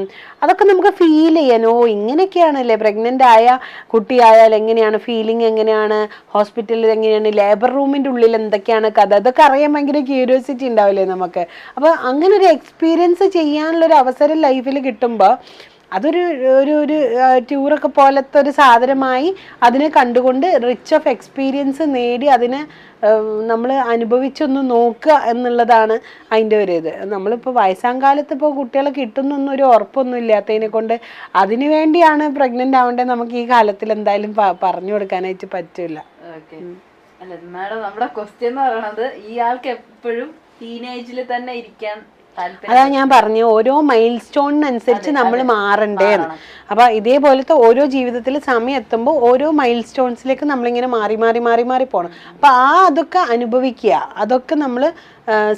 അതൊക്കെ നമുക്ക് ഫീൽ ചെയ്യാൻ, ഇങ്ങനെയൊക്കെയാണല്ലേ പ്രഗ്നൻ്റ് ആയ കുട്ടിയായാൽ എങ്ങനെയാണ് ഫീലിംഗ്, എങ്ങനെയാണ് ഹോസ്പിറ്റലിൽ, എങ്ങനെയാണ് ലേബർ റൂമിൻ്റെ ഉള്ളിൽ എന്തൊക്കെയാണ് കഥ, അതൊക്കെ അറിയാൻ ഭയങ്കര ക്യൂരിയോസിറ്റി ഉണ്ടാവില്ലേ നമുക്ക്. അപ്പോൾ അങ്ങനെ ഒരു എക്സ്പീരിയൻസ് ചെയ്യാനുള്ളൊരു അവസരം ലൈഫിൽ കിട്ടുമ്പോൾ അതൊരു ഒരു ടൂറൊക്കെ പോലത്തെ ഒരു സാധനമായി അതിനെ കണ്ടുകൊണ്ട് റിച്ച് ഓഫ് എക്സ്പീരിയൻസ് നേടി അതിനെ നമ്മൾ അനുഭവിച്ചൊന്ന് നോക്കുക എന്നുള്ളതാണ് അതിൻ്റെ ഒരു ഇത്. നമ്മളിപ്പോൾ വയസ്സാങ്കാലത്ത് ഇപ്പോൾ കുട്ടികളെ കിട്ടുന്നൊന്നും ഒരു ഉറപ്പൊന്നും ഇല്ലാത്തതിനെ കൊണ്ട് അതിനു വേണ്ടിയാണ് പ്രഗ്നൻ്റ് ആവേണ്ടത്. നമുക്ക് ഈ കാലത്തിൽ എന്തായാലും പറഞ്ഞു കൊടുക്കാനായിട്ട് പറ്റില്ല. അല്ല മാഡം, നമ്മുടെ ക്വസ്റ്റ്യൻ എന്ന് പറയുന്നത് ഇയാൾക്ക് എപ്പോഴും ടീനേജിൽ തന്നെ ഇരിക്കാൻ അതാ ഞാൻ പറഞ്ഞു, ഓരോ മൈൽ സ്റ്റോണിനനുസരിച്ച് നമ്മൾ മാറണ്ടേന്ന്. അപ്പൊ ഇതേപോലത്തെ ഓരോ ജീവിതത്തിൽ സമയം എത്തുമ്പോൾ ഓരോ മൈൽ സ്റ്റോൺസിലേക്ക് നമ്മളിങ്ങനെ മാറി മാറി മാറി മാറി പോകണം. അപ്പൊ അതൊക്കെ അനുഭവിക്കുക, അതൊക്കെ നമ്മൾ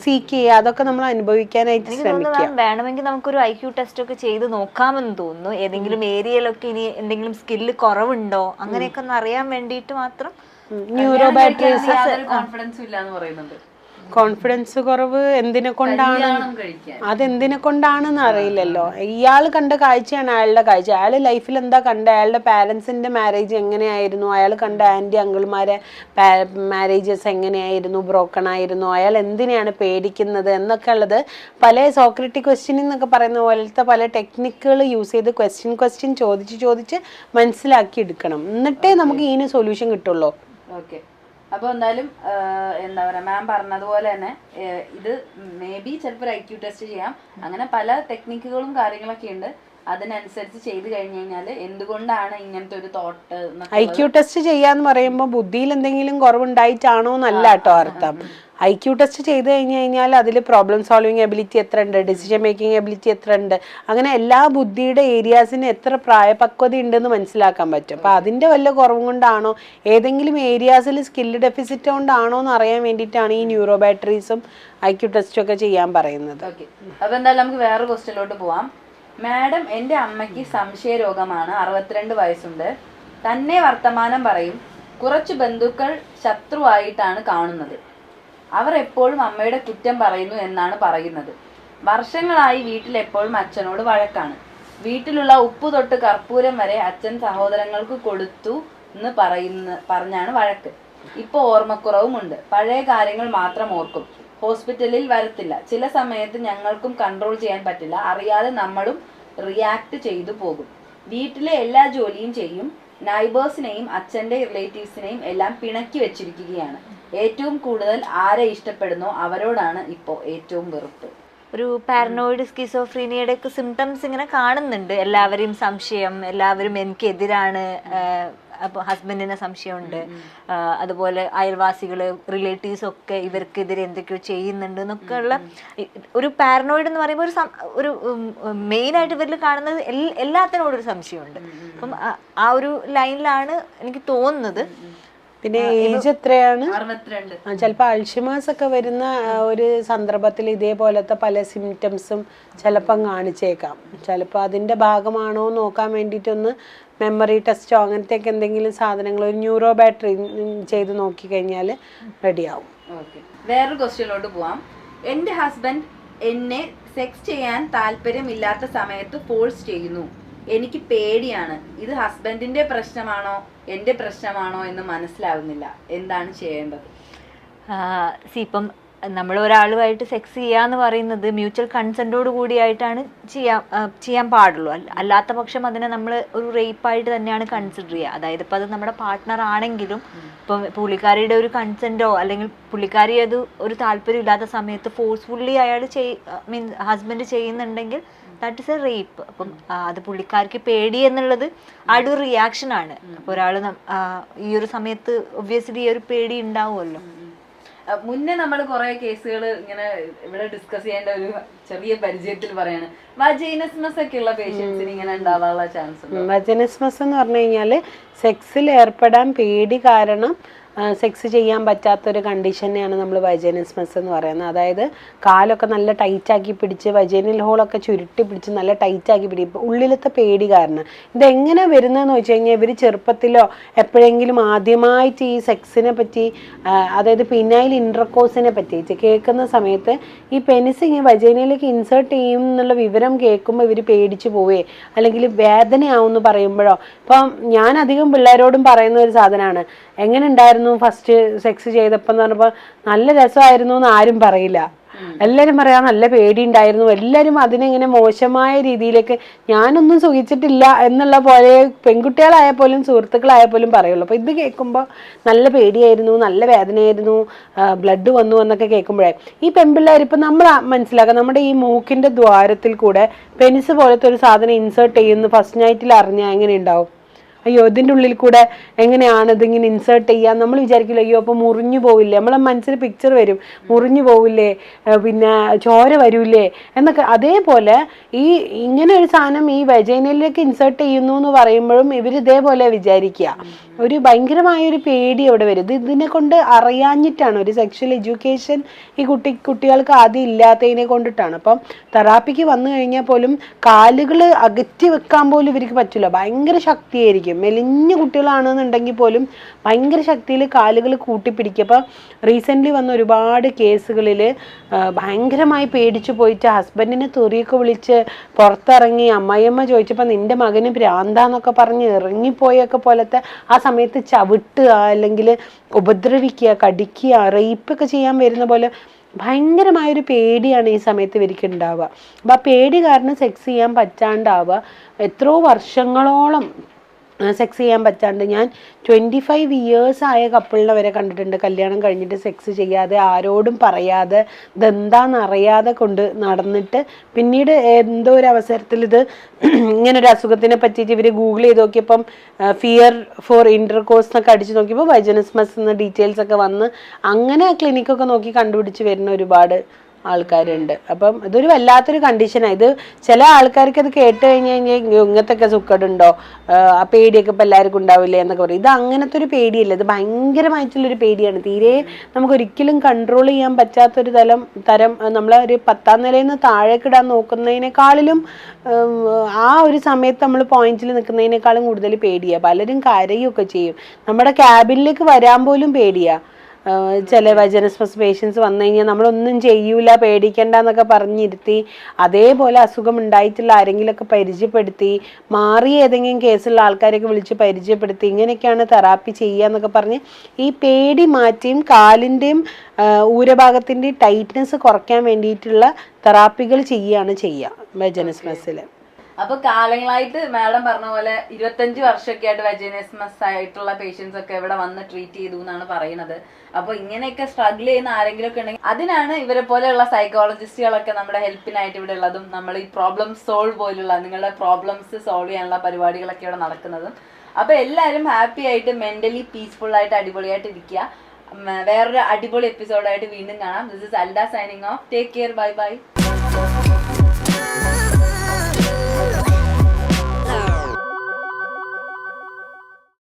സീക്ക് ചെയ്യുക, അതൊക്കെ നമ്മൾ അനുഭവിക്കാനായിട്ട് ശ്രമിക്കുക. വേണമെങ്കിൽ നമുക്കൊരു IQ ടെസ്റ്റ് ഒക്കെ ചെയ്ത് നോക്കാമെന്ന് തോന്നുന്നു. ഏതെങ്കിലും ഏരിയയിലൊക്കെ ഇനി എന്തെങ്കിലും സ്കില്ല് കുറവുണ്ടോ അങ്ങനെയൊക്കെ ഒന്ന് അറിയാൻ വേണ്ടിയിട്ട് മാത്രം. ന്യൂറോ ബാറ്ററീസ് കോൺഫിഡൻസും ഇല്ലാന്ന് പറയുന്നുണ്ട്. കോൺഫിഡൻസ് കുറവ് എന്തിനെ കൊണ്ടാണ്, അതെന്തിനെ കൊണ്ടാണെന്ന് അറിയില്ലല്ലോ. ഇയാൾ കണ്ട കാഴ്ചയാണ് അയാളുടെ കാഴ്ച. അയാൾ ലൈഫിൽ എന്താ കണ്ട, അയാളുടെ പാരൻസിന്റെ മാരേജ് എങ്ങനെയായിരുന്നു, അയാൾ കണ്ട ആൻറ്റി അങ്കിൾമാരെ മാരേജസ് എങ്ങനെയായിരുന്നു, ബ്രോക്കൺ ആയിരുന്നു, അയാൾ എന്തിനെയാണ് പേടിക്കുന്നത് എന്നൊക്കെ ഉള്ളത് പല സോക്രറ്റിക് ക്വസ്റ്റ്യനിങ് എന്നൊക്കെ പറയുന്ന പോലത്തെ പല ടെക്നിക്കുകൾ യൂസ് ചെയ്ത് ക്വസ്റ്റ്യൻ ചോദിച്ച് മനസ്സിലാക്കി എടുക്കണം. എന്നിട്ടേ നമുക്ക് ഇതിന് സൊല്യൂഷൻ കിട്ടുള്ളൂ. ഓക്കെ. അപ്പോൾ എന്തായാലും എന്താ പറയുക, മാം പറഞ്ഞതുപോലെ തന്നെ ഇത് മേ ബി ചിലപ്പോൾ IQ ടെസ്റ്റ് ചെയ്യാം. അങ്ങനെ പല ടെക്നിക്കുകളും കാര്യങ്ങളൊക്കെ ഉണ്ട്. അതിനനുസരിച്ച് ചെയ്ത് കഴിഞ്ഞു കഴിഞ്ഞാൽ എന്തുകൊണ്ടാണ് ഇങ്ങനത്തെ ഒരു തോട്ട് IQ ടെസ്റ്റ് ചെയ്യാന്ന് പറയുമ്പോൾ ബുദ്ധിയിൽ എന്തെങ്കിലും കുറവുണ്ടായിട്ടാണോ എന്നല്ല കേട്ടോ അർത്ഥം. IQ ടെസ്റ്റ് ചെയ്ത് കഴിഞ്ഞു കഴിഞ്ഞാൽ അതിൽ പ്രോബ്ലം സോൾവിങ് എബിലിറ്റി എത്ര ഉണ്ട്, ഡിസിഷൻ മേക്കിംഗ് എബിലിറ്റി എത്ര ഉണ്ട്, അങ്ങനെ എല്ലാ ബുദ്ധിയുടെ ഏരിയാസിന് എത്ര പ്രായപക്വത ഉണ്ടെന്ന് മനസ്സിലാക്കാൻ പറ്റും. അപ്പം അതിൻ്റെ വല്ല കുറവും കൊണ്ടാണോ ഏതെങ്കിലും ഏരിയാസിൽ സ്കില്ല് ഡെഫിസിറ്റ് കൊണ്ടാണോ എന്ന് അറിയാൻ വേണ്ടിയിട്ടാണ് ഈ ന്യൂറോ ബാറ്ററീസും IQ ടെസ്റ്റും ഒക്കെ ചെയ്യാൻ പറയുന്നത്. ഓക്കെ, അപ്പോൾ എന്തായാലും നമുക്ക് വേറെ ക്വസ്റ്റ്യനിലോട്ട് പോവാം. മാഡം, എൻ്റെ അമ്മയ്ക്ക് സംശയ രോഗമാണ്, 62 വയസ്സുണ്ട്. തന്നെ വർത്തമാനം പറയും. കുറച്ച് ബന്ധുക്കൾ ശത്രുവായിട്ടാണ് കാണുന്നത്. അവർ എപ്പോഴും അമ്മയുടെ കുറ്റം പറയുന്നു എന്നാണ് പറയുന്നത്. വർഷങ്ങളായി വീട്ടിൽ എപ്പോഴും അച്ഛനോട് വഴക്കാണ്. വീട്ടിലുള്ള ഉപ്പ് തൊട്ട് കർപ്പൂരം വരെ അച്ഛൻ സഹോദരങ്ങൾക്ക് കൊടുത്തു എന്ന് പറഞ്ഞാണ് വഴക്ക്. ഇപ്പോൾ ഓർമ്മക്കുറവുമുണ്ട്. പഴയ കാര്യങ്ങൾ മാത്രം ഓർക്കും. ഹോസ്പിറ്റലിൽ വരത്തില്ല. ചില സമയത്ത് ഞങ്ങൾക്കും കൺട്രോൾ ചെയ്യാൻ പറ്റില്ല. അറിയാതെ നമ്മളും റിയാക്ട് ചെയ്തു പോകും. വീട്ടിലെ എല്ലാ ജോലിയും ചെയ്യും. നൈബേഴ്സിനെയും അച്ഛൻ്റെ റിലേറ്റീവ്സിനെയും എല്ലാം പിണക്കി വെച്ചിരിക്കുകയാണ്. ഏറ്റവും കൂടുതൽ ആരെ ഇഷ്ടപ്പെടുന്നോ അവരോടാണ് ഇപ്പോൾ ഏറ്റവും വെറുപ്പ്. ഒരു പാരനോയിഡ് സ്കിസോഫ്രീനിയുടെ ഒക്കെ സിംറ്റംസ് ഇങ്ങനെ കാണുന്നുണ്ട്. എല്ലാവരെയും സംശയം, എല്ലാവരും എനിക്കെതിരാണ്, അപ്പോൾ ഹസ്ബൻഡിന് സംശയമുണ്ട്, അതുപോലെ അയൽവാസികൾ റിലേറ്റീവ്സ് ഒക്കെ ഇവർക്കെതിരെ എന്തൊക്കെയോ ചെയ്യുന്നുണ്ട് എന്നൊക്കെ ഉള്ള ഒരു പാരനോയിഡ് എന്ന് പറയുമ്പോൾ ഒരു മെയിനായിട്ട് ഇവരിൽ കാണുന്നത് എല്ലാത്തിനോടും ഒരു സംശയമുണ്ട്. അപ്പം ആ ഒരു ലൈനിലാണ് എനിക്ക് തോന്നുന്നത്. പിന്നെ ഏജ് എത്രയാണ്? 62. ചിലപ്പോൾ അൾഷിമേഴ്സ് ഒക്കെ വരുന്ന ഒരു സന്ദർഭത്തിൽ ഇതേപോലത്തെ പല സിംറ്റംസും ചിലപ്പം കാണിച്ചേക്കാം. ചിലപ്പോൾ അതിൻ്റെ ഭാഗമാണോ നോക്കാൻ വേണ്ടിയിട്ടൊന്ന് മെമ്മറി ടെസ്റ്റോ അങ്ങനത്തെയൊക്കെ എന്തെങ്കിലും സാധനങ്ങൾ ഒരു ന്യൂറോ ബാറ്ററി ചെയ്ത് നോക്കിക്കഴിഞ്ഞാൽ റെഡിയാവും. ഓക്കെ, വേറൊരു ക്വസ്റ്റ്യനിലോട്ട് പോവാം. എൻ്റെ ഹസ്ബൻഡ് എന്നെ സെക്സ് ചെയ്യാൻ താല്പര്യമില്ലാത്ത സമയത്ത് ഫോഴ്സ് ചെയ്യുന്നു. എനിക്ക് പേടിയാണ്. ഇത് ഹസ്ബൻഡിന്റെ പ്രശ്നമാണോ എൻ്റെ പ്രശ്നമാണോ എന്ന് മനസ്സിലാവുന്നില്ല. എന്താണ് ചെയ്യേണ്ടത്? ഇപ്പം നമ്മൾ ഒരാളുമായിട്ട് സെക്സ് ചെയ്യാന്ന് പറയുന്നത് മ്യൂച്വൽ കൺസെൻറ്റോട് കൂടിയായിട്ടാണ് ചെയ്യാൻ പാടുള്ളൂ. അല്ലാത്ത പക്ഷം അതിനെ നമ്മൾ ഒരു റേപ്പായിട്ട് തന്നെയാണ് കൺസിഡർ ചെയ്യുക. അതായത് ഇപ്പം അത് നമ്മുടെ പാർട്ട്ണർ ആണെങ്കിലും ഇപ്പം പുള്ളിക്കാരിയുടെ ഒരു കൺസെൻറ്റോ അല്ലെങ്കിൽ പുള്ളിക്കാരി അത് ഒരു താല്പര്യം ഇല്ലാത്ത സമയത്ത് ഫോഴ്സ്ഫുള്ളി അയാൾ ഹസ്ബൻഡ് ചെയ്യുന്നുണ്ടെങ്കിൽ ദാറ്റ് ഇസ് എ റേപ്പ്. അപ്പം അത് പുള്ളിക്കാർക്ക് പേടി എന്നുള്ളത് ആ ഒരു റിയാക്ഷനാണ്. അപ്പോൾ ഒരാൾ ഈ ഒരു സമയത്ത് ഒബ്വിയസ്ലി ഈ ഒരു പേടി ഉണ്ടാവുമല്ലോ. മുന്നേ നമ്മൾ കുറെ കേസുകൾ ഇങ്ങനെ ഇവിടെ ഡിസ്കസ് ചെയ്യേണ്ട ഒരു ചെറിയ പരിചയത്തിൽ പറയാണ് വജൈനസ്മസ് ഒക്കെ ഉള്ള പേഷ്യൻസിന് ഇങ്ങനെ ഉണ്ടാവാനുള്ള ചാൻസ് ഉണ്ട്. വജൈനസ്മസ് എന്ന് പറഞ്ഞു കഴിഞ്ഞാൽ സെക്സിൽ ഏർപ്പെടാൻ പേടി കാരണം സെക്സ് ചെയ്യാൻ പറ്റാത്തൊരു കണ്ടീഷനെയാണ് നമ്മൾ വജൈനസ്മസ് എന്ന് പറയുന്നത്. അതായത് കാലൊക്കെ നല്ല ടൈറ്റാക്കി പിടിച്ച് വജൈനൽ ഹോളൊക്കെ ചുരുട്ടി പിടിച്ച് നല്ല ടൈറ്റാക്കി പിടിക്കും ഉള്ളിലത്തെ പേടി കാരണം. ഇതെങ്ങനെ വരുന്നതെന്ന് വെച്ച് കഴിഞ്ഞാൽ ഇവർ ചെറുപ്പത്തിലോ എപ്പോഴെങ്കിലും ആദ്യമായിട്ട് ഈ സെക്സിനെ പറ്റി അതായത് പിന്നൈൽ ഇൻട്രക്കോഴ്സിനെ പറ്റി കേൾക്കുന്ന സമയത്ത് ഈ പെനിസ് ഇങ്ങനെ വജൈനയിലേക്ക് ഇൻസേർട്ട് ചെയ്യും എന്നുള്ള വിവരം കേൾക്കുമ്പോൾ ഇവർ പേടിച്ച് പോവേ അല്ലെങ്കിൽ വേദനയാവുമെന്ന് പറയുമ്പോഴോ. ഇപ്പം ഞാൻ അധികം പിള്ളേരോടും പറയുന്ന ഒരു സാധനമാണ്, എങ്ങനെ ഉണ്ടായിരുന്നു ഫസ്റ്റ് സെക്സ് ചെയ്തപ്പോൾ എന്ന് പറഞ്ഞപ്പോൾ നല്ല രസമായിരുന്നു എന്ന് ആരും പറയില്ല. എല്ലാവരും പറയാം നല്ല പേടി ഉണ്ടായിരുന്നു. എല്ലാവരും അതിനെങ്ങനെ മോശമായ രീതിയിലേക്ക് ഞാനൊന്നും സുഖിച്ചിട്ടില്ല എന്നുള്ള പോലെ പെൺകുട്ടികളായ പോലും സുഹൃത്തുക്കളായ പോലും പറയുള്ളൂ. അപ്പോൾ ഇത് കേൾക്കുമ്പോൾ നല്ല പേടിയായിരുന്നു, നല്ല വേദനയായിരുന്നു, ബ്ലഡ് വന്നു എന്നൊക്കെ കേൾക്കുമ്പോഴേ ഈ പെൺപിള്ളേർ ഇപ്പം നമ്മൾ മനസ്സിലാക്കാം നമ്മുടെ ഈ മൂക്കിൻ്റെ ദ്വാരത്തിൽ കൂടെ പെനിസ് പോലത്തെ ഒരു സാധനം ഇൻസേർട്ട് ചെയ്യുന്നു ഫസ്റ്റ് നൈറ്റിൽ അറിഞ്ഞാൽ എങ്ങനെ ഉണ്ടാവും? അയ്യോ ഇതിൻ്റെ ഉള്ളിൽ കൂടെ എങ്ങനെയാണ് ഇതിങ്ങനെ ഇൻസേർട്ട് ചെയ്യാൻ നമ്മൾ വിചാരിക്കില്ല. അയ്യോ അപ്പോൾ മുറിഞ്ഞു പോവില്ലേ, നമ്മളെ മനസ്സിൽ പിക്ചർ വരും, മുറിഞ്ഞു പോവില്ലേ, പിന്നെ ചോര വരൂലേ എന്നൊക്കെ. അതേപോലെ ഇങ്ങനെ ഒരു സാധനം ഈ വജൈനയിലേക്ക് ഇൻസേർട്ട് ചെയ്യുന്നു എന്ന് പറയുമ്പോഴും ഇവർ ഇതേപോലെ വിചാരിക്കുക. ഒരു ഭയങ്കരമായൊരു പേടി അവിടെ വരും. ഇതിനെ കൊണ്ട് അറിയാഞ്ഞിട്ടാണ്, ഒരു സെക്ഷൽ എഡ്യൂക്കേഷൻ ഈ കുട്ടികൾക്ക് ആദ്യം ഇല്ലാത്തതിനെ കൊണ്ടിട്ടാണ്. അപ്പം തെറാപ്പിക്ക് വന്നു കഴിഞ്ഞാൽ പോലും കാലുകൾ അകറ്റി വെക്കാൻ പോലും ഇവർക്ക് പറ്റില്ല. ഭയങ്കര ശക്തിയായിരിക്കും. മെലിഞ്ഞ കുട്ടികളാണെന്നുണ്ടെങ്കിൽ പോലും ഭയങ്കര ശക്തിയിൽ കാലുകൾ കൂട്ടിപ്പിടിക്കുക. അപ്പോൾ റീസെൻ്റ്ലി വന്ന ഒരുപാട് കേസുകളിൽ ഭയങ്കരമായി പേടിച്ചു പോയിട്ട് ഹസ്ബൻഡിനെ തെറിയൊക്കെ വിളിച്ച് പുറത്തിറങ്ങി അമ്മായിയമ്മ ചോദിച്ചപ്പോൾ നിൻ്റെ മകന് ഭ്രാന്താന്നൊക്കെ പറഞ്ഞ് ഇറങ്ങിപ്പോയൊക്കെ പോലത്തെ ആ സമയത്ത് ചവിട്ടുക അല്ലെങ്കിൽ ഉപദ്രവിക്കുക, കടിക്കുക, റേപ്പൊക്കെ ചെയ്യാൻ വരുന്ന പോലെ ഭയങ്കരമായൊരു പേടിയാണ് ഈ സമയത്ത് ഇവർക്ക് ഉണ്ടാവുക. അപ്പോൾ ആ പേടി കാരണം സെക്സ് ചെയ്യാൻ പറ്റാണ്ടാവുക. എത്രയോ വർഷങ്ങളോളം സെക്സ് ചെയ്യാൻ പറ്റാണ്ട് ഞാൻ 25 ഇയേഴ്സ് ആയ കപ്പിളിനെ വരെ കണ്ടിട്ടുണ്ട് കല്യാണം കഴിഞ്ഞിട്ട് സെക്സ് ചെയ്യാതെ ആരോടും പറയാതെ ഇതെന്താണെന്ന് അറിയാതെ കൊണ്ട് നടന്നിട്ട് പിന്നീട് എന്തോ ഒരു അവസരത്തിൽ ഇത് ഇങ്ങനൊരു അസുഖത്തിനെ പറ്റിയിട്ട് ഇവർ ഗൂഗിൾ ചെയ്ത് നോക്കിയപ്പം ഫിയർ ഫോർ ഇൻ്റർകോഴ്സ് എന്നൊക്കെ അടിച്ച് നോക്കിയപ്പോൾ വജനിസ്മസ് എന്ന ഡീറ്റെയിൽസ് ഒക്കെ വന്ന് അങ്ങനെ ക്ലിനിക്കൊക്കെ നോക്കി കണ്ടുപിടിച്ച് വരുന്ന ഒരുപാട് ആൾക്കാരുണ്ട്. അപ്പം ഇതൊരു വല്ലാത്തൊരു കണ്ടീഷനാണ്. ഇത് ചില ആൾക്കാർക്ക് അത് കേട്ട് കഴിഞ്ഞ് കഴിഞ്ഞാൽ ഇങ്ങനത്തെയൊക്കെ സുഖമുണ്ടോ, ആ പേടിയൊക്കെ ഇപ്പം എല്ലാവർക്കും ഉണ്ടാവില്ലേ എന്നൊക്കെ പറയും. ഇത് അങ്ങനത്തെ ഒരു പേടിയല്ല, ഇത് ഭയങ്കരമായിട്ടുള്ളൊരു പേടിയാണ്. തീരെ നമുക്കൊരിക്കലും കൺട്രോൾ ചെയ്യാൻ പറ്റാത്തൊരു തരം നമ്മളെ ഒരു 10ാം നിലയിൽ നിന്ന് താഴേക്കിടാൻ നോക്കുന്നതിനേക്കാളിലും ആ ഒരു സമയത്ത് നമ്മൾ പോയിന്റിൽ നിൽക്കുന്നതിനേക്കാളും കൂടുതൽ പേടിയാണ്. പലരും കരയൊക്കെ ചെയ്യും. നമ്മുടെ ക്യാബിനിലേക്ക് വരാൻ പോലും പേടിയാണ്. ചില വജനസ്മസ് പേഷ്യൻസ് വന്നു കഴിഞ്ഞാൽ നമ്മളൊന്നും ചെയ്യൂല പേടിക്കണ്ട എന്നൊക്കെ പറഞ്ഞിരുത്തി അതേപോലെ അസുഖം ഉണ്ടായിട്ടുള്ള ആരെങ്കിലുമൊക്കെ പരിചയപ്പെടുത്തി മാറിയ ഏതെങ്കിലും കേസുള്ള ആൾക്കാരെയൊക്കെ വിളിച്ച് പരിചയപ്പെടുത്തി ഇങ്ങനെയൊക്കെയാണ് തെറാപ്പി ചെയ്യുക എന്നൊക്കെ പറഞ്ഞ് ഈ പേടി മാറ്റിയും കാലിൻ്റെയും ഊരഭാഗത്തിൻ്റെയും ടൈറ്റ്നെസ് കുറയ്ക്കാൻ വേണ്ടിയിട്ടുള്ള തെറാപ്പികൾ ചെയ്യുക വജനസ്മസിൽ. അപ്പൊ കാലങ്ങളായിട്ട് മാഡം പറഞ്ഞ പോലെ 25 വർഷമൊക്കെ ആയിട്ട് വജനസ്മസ് ആയിട്ടുള്ള പേഷ്യൻസ് ഒക്കെ ഇവിടെ വന്ന് ട്രീറ്റ് ചെയ്തു എന്നാണ് പറയുന്നത്. അപ്പൊ ഇങ്ങനെയൊക്കെ സ്ട്രഗിൾ ചെയ്യുന്ന ആരെങ്കിലും ഒക്കെ ഉണ്ടെങ്കിൽ അതിനാണ് ഇവരെ പോലെയുള്ള സൈക്കോളജിസ്റ്റുകളൊക്കെ നമ്മുടെ ഹെൽപ്പിനായിട്ട് ഇവിടെ ഉള്ളതും നമ്മൾ ഈ പ്രോബ്ലം സോൾവ് പോലുള്ള നിങ്ങളുടെ പ്രോബ്ലംസ് സോൾവ് ചെയ്യാനുള്ള പരിപാടികളൊക്കെ ഇവിടെ നടക്കുന്നതും. അപ്പൊ എല്ലാവരും ഹാപ്പി ആയിട്ട് മെന്റലി പീസ്ഫുൾ ആയിട്ട് അടിപൊളിയായിട്ട് ഇരിക്കുക. വേറൊരു അടിപൊളി എപ്പിസോഡായിട്ട് വീണ്ടും കാണാം. ദിസ് ഇസ് അൽഡ signing off. Take care. Bye by.